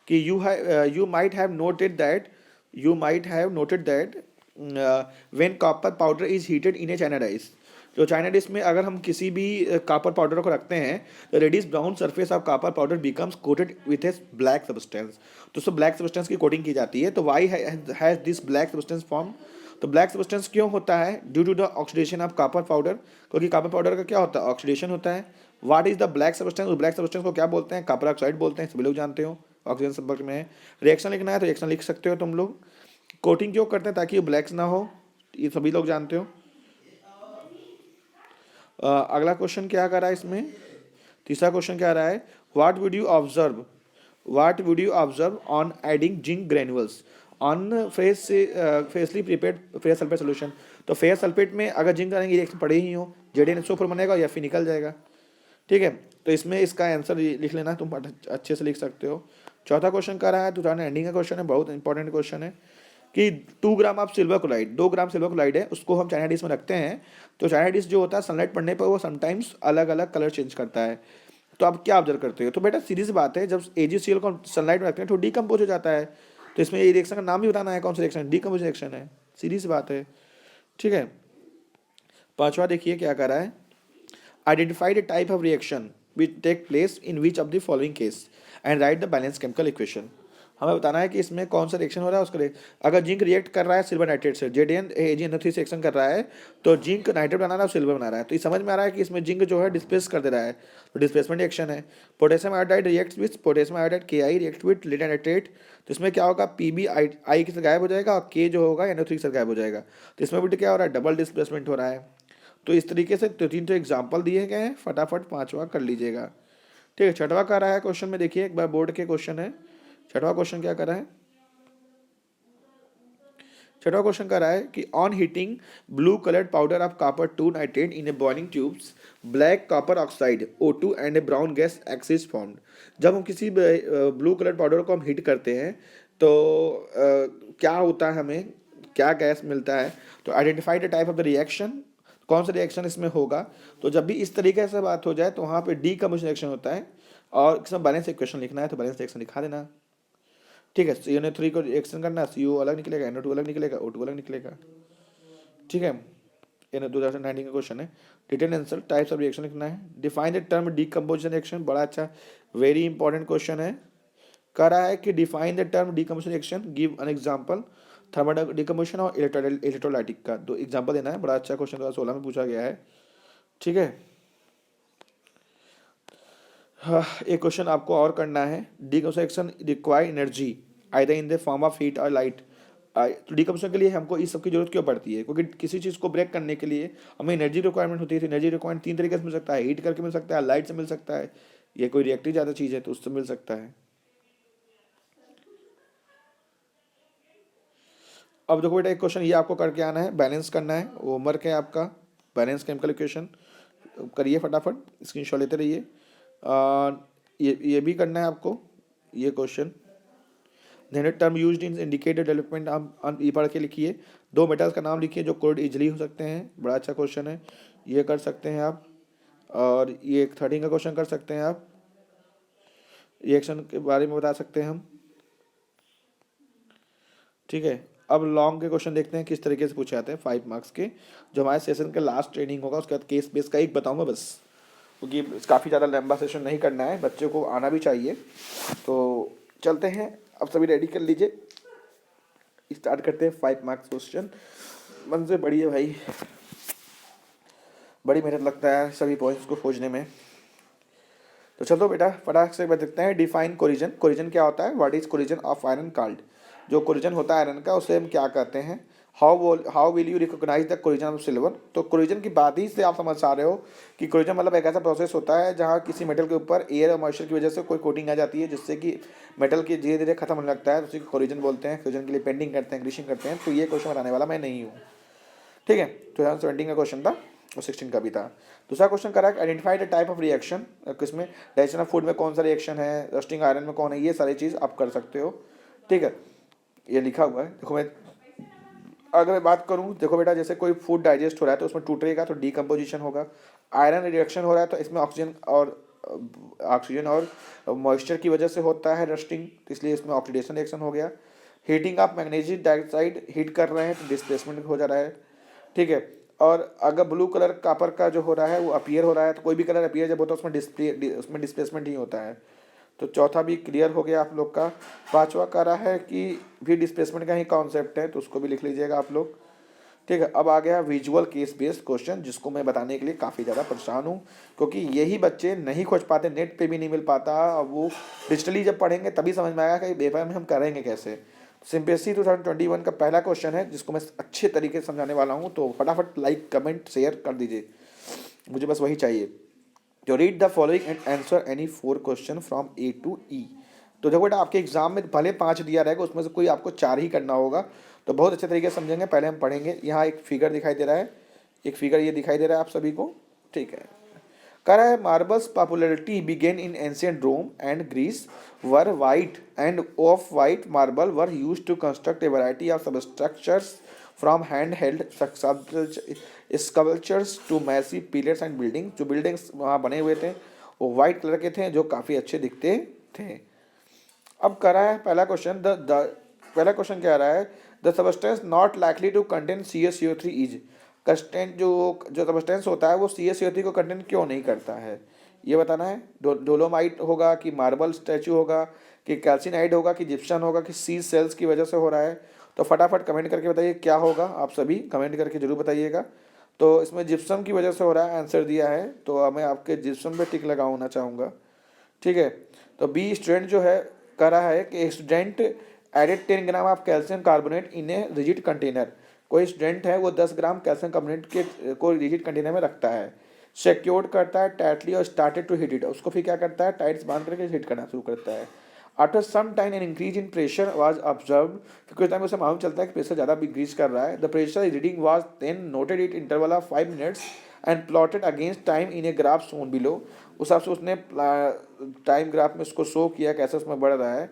कि you might have noted that when copper powder is heated in A China dice. जो चाइना डिश में अगर हम किसी भी कॉपर पाउडर को रखते हैं तो reddish brown surface of copper powder becomes coated with a black substance. तो उसको ब्लैक सब्सटेंस की कोटिंग की जाती है। तो why has this black substance form, तो ब्लैक सब्सटेंस क्यों होता है, due to the oxidation of copper powder, क्योंकि कॉपर पाउडर का क्या होता है, ऑक्सीडेशन होता है। What is the black substance, उस ब्लैक सब्सटेंस को क्या बोलते हैं, कॉपर ऑक्साइड बोलते हैं, सभी लोग जानते हो, ऑक्सीजन संपर्क में है। रिएक्शन लिखना है तो रिएक्शन लिख सकते हो तुम लोग। कोटिंग क्यों करते हैं, ताकि ये ब्लैक्स ना हो, ये सभी लोग जानते हो। अगला क्वेश्चन क्या कर रहा है इसमें, तीसरा क्वेश्चन क्या रहा है, what would you observe on adding zinc granules on freshly prepared fair sulphate solution. तो फेयर सल्फेट में अगर जिंक डालेंगे रिएक्शन पड़े ही हो, ZnSO4 बनेगा या फिर निकल जाएगा, ठीक है। तो इसमें इसका आंसर लिख लेना, तुम अच्छे से लिख सकते हो। चौथा क्वेश्चन क्या रहा है, 2000 एंडिंग का क्वेश्चन है, बहुत इंपॉर्टेंट क्वेश्चन है कि 2 gram of silver chloride, 2 gram silver chloride है, उसको हम चाइना डिश में रखते हैं। तो चाइना डिश जो होता है सनलाइट पड़ने पर वो समटाइम्स अलग अलग कलर चेंज करता है। तो आप क्या ऑब्जर्व करते हो, तो बेटा सीधी सी बात है, जब AgCl को सनलाइट में रखते हैं तो डिकम्पोज हो जाता है। तो इसमें ये रिएक्शन का नाम भी बताना है, कौन सा रिएक्शन, डिकम्पोज रिएक्शन है, सीधी सी बात है, ठीक है। पांचवा देखिए क्या कर रहा है, identify the type of reaction which take place in which of the following case and write the balance chemical equation. हमें बताना है कि इसमें कौन सा रिएक्शन हो रहा है उसके लिए। अगर जिंक रिएक्ट कर रहा है सिल्वर नाइट्रेट से, JnAgNO3 से रिएक्शन कर रहा है, तो जिंक नाइट्रेट बना रहा है और सिल्वर बना रहा है, तो ये समझ में आ रहा है कि इसमें जिंक जो है डिस्प्लेस कर दे रहा है, तो डिस्प्लेसमेंट रिएक्शन है। Potassium iodide reacts with potassium iodide KI react with lead nitrate, तो इसमें क्या होगा, PB I से गायब हो जाएगा और K जो होगा NO3 से गायब हो जाएगा। तो इसमें भी क्या हो रहा है, डबल डिस्प्लेसमेंट हो रहा है। तो इस तरीके से 3 तो एग्जाम्पल दिए गए हैं, फटाफट पांचवा कर लीजिएगा, ठीक है। छठवा कर रहा है क्वेश्चन में, देखिए एक बार बोर्ड के क्वेश्चन है। छठवा क्वेश्चन क्या कर रहा है, छठवा क्वेश्चन कर रहा है कि on heating blue coloured powder of copper 2 nitrate in A boiling tubes black copper oxide O2 and A brown gas axis formed. जब हम किसी ब्लू कलर्ड पाउडर को हम हीट करते हैं तो क्या होता है, हमें क्या गैस मिलता है। तो identify the type of the reaction, कौन सा रिएक्शन इसमें होगा। तो जब भी इस तरीके से बात हो जाए तो वहाँ पे डीकम्पोजिशन रिएक्शन होता है और इसमें बैलेंस इक्वेशन लिखना है, तो बैलेंस रिएक्शन लिखा देना, ठीक है। CnO3 को रिएक्शन करना, CO अलग निकलेगा, NO2 अलग निकलेगा, O2 अलग निकलेगा, ठीक है। ये 2019 का क्वेश्चन है। Written answer, types of reaction लिखना है। Define the term decomposition reaction, बड़ा अच्छा वेरी इंपॉर्टेंट क्वेश्चन है। कह रहा है कि define the term decomposition reaction, give an example. Thermal decomposition और इलेक्ट्रोलाइटिक का दो एग्जांपल देना है। बड़ा अच्छा क्वेश्चन 2016 में पूछा गया है, ठीक है। हाँ, एक क्वेश्चन आपको और करना है। Decomposition require energy either in the form of heat और लाइट। तो डीकम्पोजिशन के लिए हमको इस सब की जरूरत क्यों पड़ती है? क्योंकि किसी चीज़ को ब्रेक करने के लिए हमें एनर्जी रिक्वायरमेंट होती है। तो एनर्जी रिक्वायरमेंट तीन तरीके से मिल सकता है, हीट करके मिल सकता है, लाइट से मिल सकता है, ये कोई रिएक्टिव ज़्यादा चीज़ है तो उससे मिल सकता है। अब देखो बेटा, एक क्वेश्चन ये आपको करके आना है, बैलेंस करना है, होमवर्क है आपका, बैलेंस केमिकल इक्वेशन करिए फटाफट, स्क्रीनशॉट लेते रहिए। ये भी करना है आपको, ये question. Then term used in indicator development, आप ये पढ़ के लिखिए। दो मेटल्स का नाम लिखिए जो कोड इजली हो सकते हैं, बड़ा अच्छा क्वेश्चन है, ये कर सकते हैं आप। और ये 13 का क्वेश्चन कर सकते हैं आप, रिएक्शन के बारे में बता सकते हैं हम, ठीक है। अब लॉन्ग के क्वेश्चन देखते हैं किस तरीके से पूछे जाते हैं 5 मार्क्स के, जो हमारे सेशन का लास्ट ट्रेनिंग होगा। उसके बाद केस बेस का एक बताऊंगा बस, क्योंकि काफ़ी ज़्यादा लंबा सेशन नहीं करना है, बच्चों को आना भी चाहिए। तो चलते हैं, अब सभी रेडी कर लीजिए, स्टार्ट करते हैं 5 मार्क्स क्वेश्चन। मन से बढ़िया भाई, बड़ी मेहनत लगता है सभी पॉइंट्स को खोजने में। तो चलो बेटा फटाक से देखते हैं। डिफाइन कोलिजन, कोलिजन क्या होता है? What is corrosion of iron called? जो कोलिजन होता है आयरन का उसे हम क्या कहते हैं? How will you recognise the corrosion of silver? तो कोलिजन की बात ही से आप समझ आ रहे हो कि कोलिजन मतलब एक ऐसा प्रोसेस होता है जहाँ किसी मेटल के ऊपर एयर और मॉइस्चर की वजह से कोई कोटिंग आ जाती है, जिससे कि मेटल की धीरे धीरे खत्म होने लगता है, उसी को कोलिजन बोलते हैं। कोलिजन के लिए पेंडिंग करते हैं, ग्रीसिंग करते हैं। तो ये क्वेश्चन बताने वाला मैं नहीं हूँ, ठीक है। 2017 का क्वेश्चन था और 16 का भी था। दूसरा क्वेश्चन करा identify the type of reaction, किसमें डाइजेशन ऑफ फूड में कौन सा रिएक्शन है, रस्टिंग आयरन में कौन है, ये सारी चीज़ आप कर सकते हो, ठीक है। ये लिखा हुआ है, देखो मैं अगर मैं बात करूँ, देखो बेटा जैसे कोई फूड डाइजेस्ट हो रहा है तो उसमें टूटेगा तो डीकम्पोजिशन होगा। आयरन रिएक्शन हो रहा है तो इसमें ऑक्सीजन और मॉइस्चर की वजह से होता है रस्टिंग, इसलिए इसमें ऑक्सीडेशन रिएक्शन हो गया। Heating of magnesium dioxide, heat कर रहे हैं तो डिस्प्लेसमेंट हो जा रहा है, ठीक है। और अगर ब्लू कलर कापर का जो हो रहा है वो अपीयर हो रहा है, तो कोई भी कलर अपीयर जब होता है उसमें डिस्प्लेसमेंट ही होता है। तो चौथा भी क्लियर हो गया आप लोग का। पांचवा कह रहा है कि भी डिस्प्लेसमेंट का ही कॉन्सेप्ट है, तो उसको भी लिख लीजिएगा आप लोग, ठीक है। अब आ गया विजुअल केस बेस्ड क्वेश्चन, जिसको मैं बताने के लिए काफ़ी ज़्यादा परेशान हूँ, क्योंकि यही बच्चे नहीं खोज पाते, नेट पे भी नहीं मिल पाता, और वो डिजिटली जब पढ़ेंगे तभी समझ में आएगा कि पेपर में हम करेंगे कैसे। सिंपीएससी 2021 का पहला क्वेश्चन है, जिसको मैं अच्छे तरीके से समझाने वाला हूँ। तो फटाफट लाइक कमेंट शेयर कर दीजिए, मुझे बस वही चाहिए। जो read the following and answer any 4 question from A to E. तो देखो बेटा आपके एग्जाम में भले 5 दिया रहेगा, उसमें से कोई आपको 4 ही करना होगा, तो बहुत अच्छे तरीके से समझेंगे। पहले हम पढ़ेंगे, यहाँ एक फिगर दिखाई दे रहा है, एक फिगर ये दिखाई दे रहा है आप सभी को, ठीक है। कह रहा है marbles popularity began in ancient Rome and Greece, were white and of white marble were used to construct a variety of substructures from hand held sculptures to massive pillars and building. जो buildings वहाँ बने हुए थे वो white colour के थे, जो काफ़ी अच्छे दिखते थे। अब कर रहा है पहला क्वेश्चन, पहला क्वेश्चन क्या रहा है? The substance not likely to contain CaCO3 is. कंस्टेंट जो सबस्टेंस होता है वो CaCO3 को कंटेन क्यों नहीं करता है, ये बताना है। डोलोमाइट होगा कि मार्बल स्टैचू होगा कि कैल्सिनाइड होगा कि जिप्सन होगा कि सी सेल्स की वजह से हो रहा है? तो फटाफट कमेंट करके बताइए क्या होगा, आप सभी कमेंट करके जरूर बताइएगा। तो इसमें जिप्सम की वजह से हो रहा है, आंसर दिया है, तो मैं आपके जिप्सम पे टिक लगाना चाहूँगा, ठीक है। तो बी स्टूडेंट जो है कह रहा है कि student added 10 gram of calcium carbonate in a rigid container. कोई स्टूडेंट है वो 10 ग्राम कैल्शियम कार्बोनेट के को रिजिड कंटेनर में रखता है, सिक्योर्ड करता है टाइटली और स्टार्टेड टू हीट इट। उसको फिर क्या करता है, टाइट्स बांध करके हीट करना शुरू करता है। After some time an increase in pressure was observe, फिर कुछ टाइम उसे मालूम चलता है कि प्रेशर ज़्यादा इंक्रीज कर रहा है। The pressure reading was then noted it interval of 5 minutes and plotted against time in a graph shown below. उस हिसाब से उसने टाइम ग्राफ में उसको शो किया कैसे उसमें बढ़ रहा है।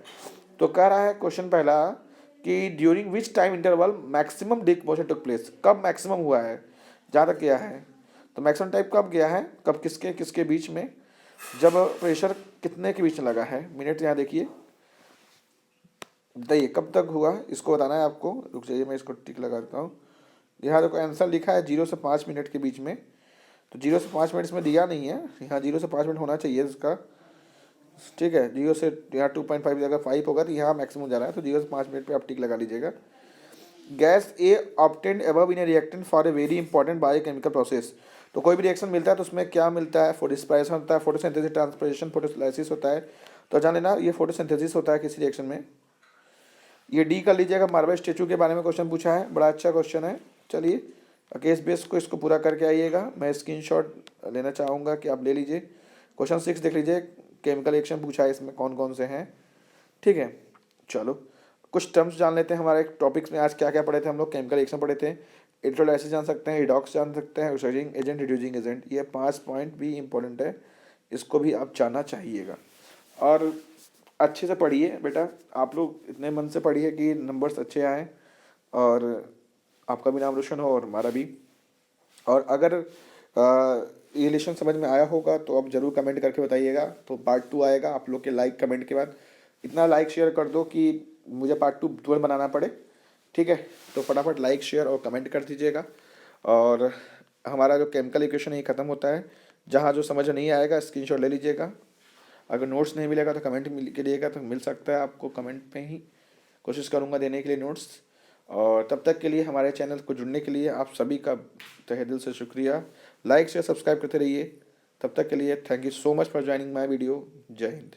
तो कह रहा है क्वेश्चन पहला कि during which time interval maximum decomposition took place, कब मैक्सिमम हुआ है, जहाँ तक गया है। तो मैक्सिमम टाइप कब गया है, कब किसके किसके बीच में, जब प्रेशर कितने के बीच में लगा है, मिनट यहाँ देखिए, बताइए कब तक हुआ, इसको बताना है आपको। रुक जाइए मैं इसको टिक लगा देता हूँ, यहाँ देखो आंसर लिखा है 0 से 5 मिनट के बीच में, तो 0 से 5 मिनट इसमें दिया नहीं है, यहाँ 0 से 5 मिनट होना चाहिए इसका, ठीक है। 0 से यहाँ 2.5 अगर 5 होगा तो यहाँ मैक्सिमम जा रहा है, तो 0 से 5 मिनट पे आप टिक लगा लीजिएगा। Gas A obtained above in A reactant for a very important biochemical process, तो कोई भी रिएक्शन मिलता है तो उसमें क्या मिलता है, फोटोस्पाइरेशन होता है, फोटोसिंथेसिस, ट्रांसपोर्टेशन, फोटोलाइसिस होता है। तो जान लेना ये फोटोसिंथेसिस होता है किसी रिएक्शन में। ये डी कर लीजिएगा, मार्बल स्टेचू के बारे में क्वेश्चन पूछा है, बड़ा अच्छा क्वेश्चन है। चलिए केस बेस को इसको पूरा करके आइएगा, मैं स्क्रीनशॉट लेना चाहूँगा कि आप ले लीजिए। क्वेश्चन 6 देख लीजिए, केमिकल रिएक्शन पूछा है, इसमें कौन कौन से हैं, ठीक है। चलो कुछ टर्म्स जान लेते हैं, हमारे टॉपिक्स में आज क्या क्या पढ़े थे हम लोग। केमिकल रिएक्शन पढ़े थे, इलेक्ट्रोलाइसिस जान सकते हैं, रिडॉक्स जान सकते हैं, ऑक्सीडाइजिंग एजेंट, रिड्यूसिंग एजेंट, ये 5 पॉइंट भी इंपॉर्टेंट है, इसको भी आप जानना चाहिएगा। और अच्छे से पढ़िए बेटा, आप लोग इतने मन से पढ़िए कि नंबर्स अच्छे आएँ और आपका भी नाम रोशन हो और हमारा भी। और अगर ये लेसन समझ में आया होगा तो आप ज़रूर कमेंट करके बताइएगा, तो पार्ट 2 आएगा आप लोग के लाइक कमेंट के बाद। इतना लाइक शेयर कर दो कि मुझे पार्ट 2 तुरंत बनाना पड़े, ठीक है। तो फटाफट लाइक शेयर और कमेंट कर दीजिएगा। और हमारा जो केमिकल इक्वेशन ये ख़त्म होता है, जहाँ जो समझ नहीं आएगा स्क्रीनशॉट ले लीजिएगा। अगर नोट्स नहीं मिलेगा तो कमेंट के दिएगा, तो मिल सकता है आपको कमेंट पे ही, कोशिश करूँगा देने के लिए नोट्स। और तब तक के लिए हमारे चैनल को जुड़ने के लिए आप सभी का तहे दिल से शुक्रिया। लाइक शेयर सब्सक्राइब करते रहिए। तब तक के लिए thank you so much for joining my video. जय हिंद।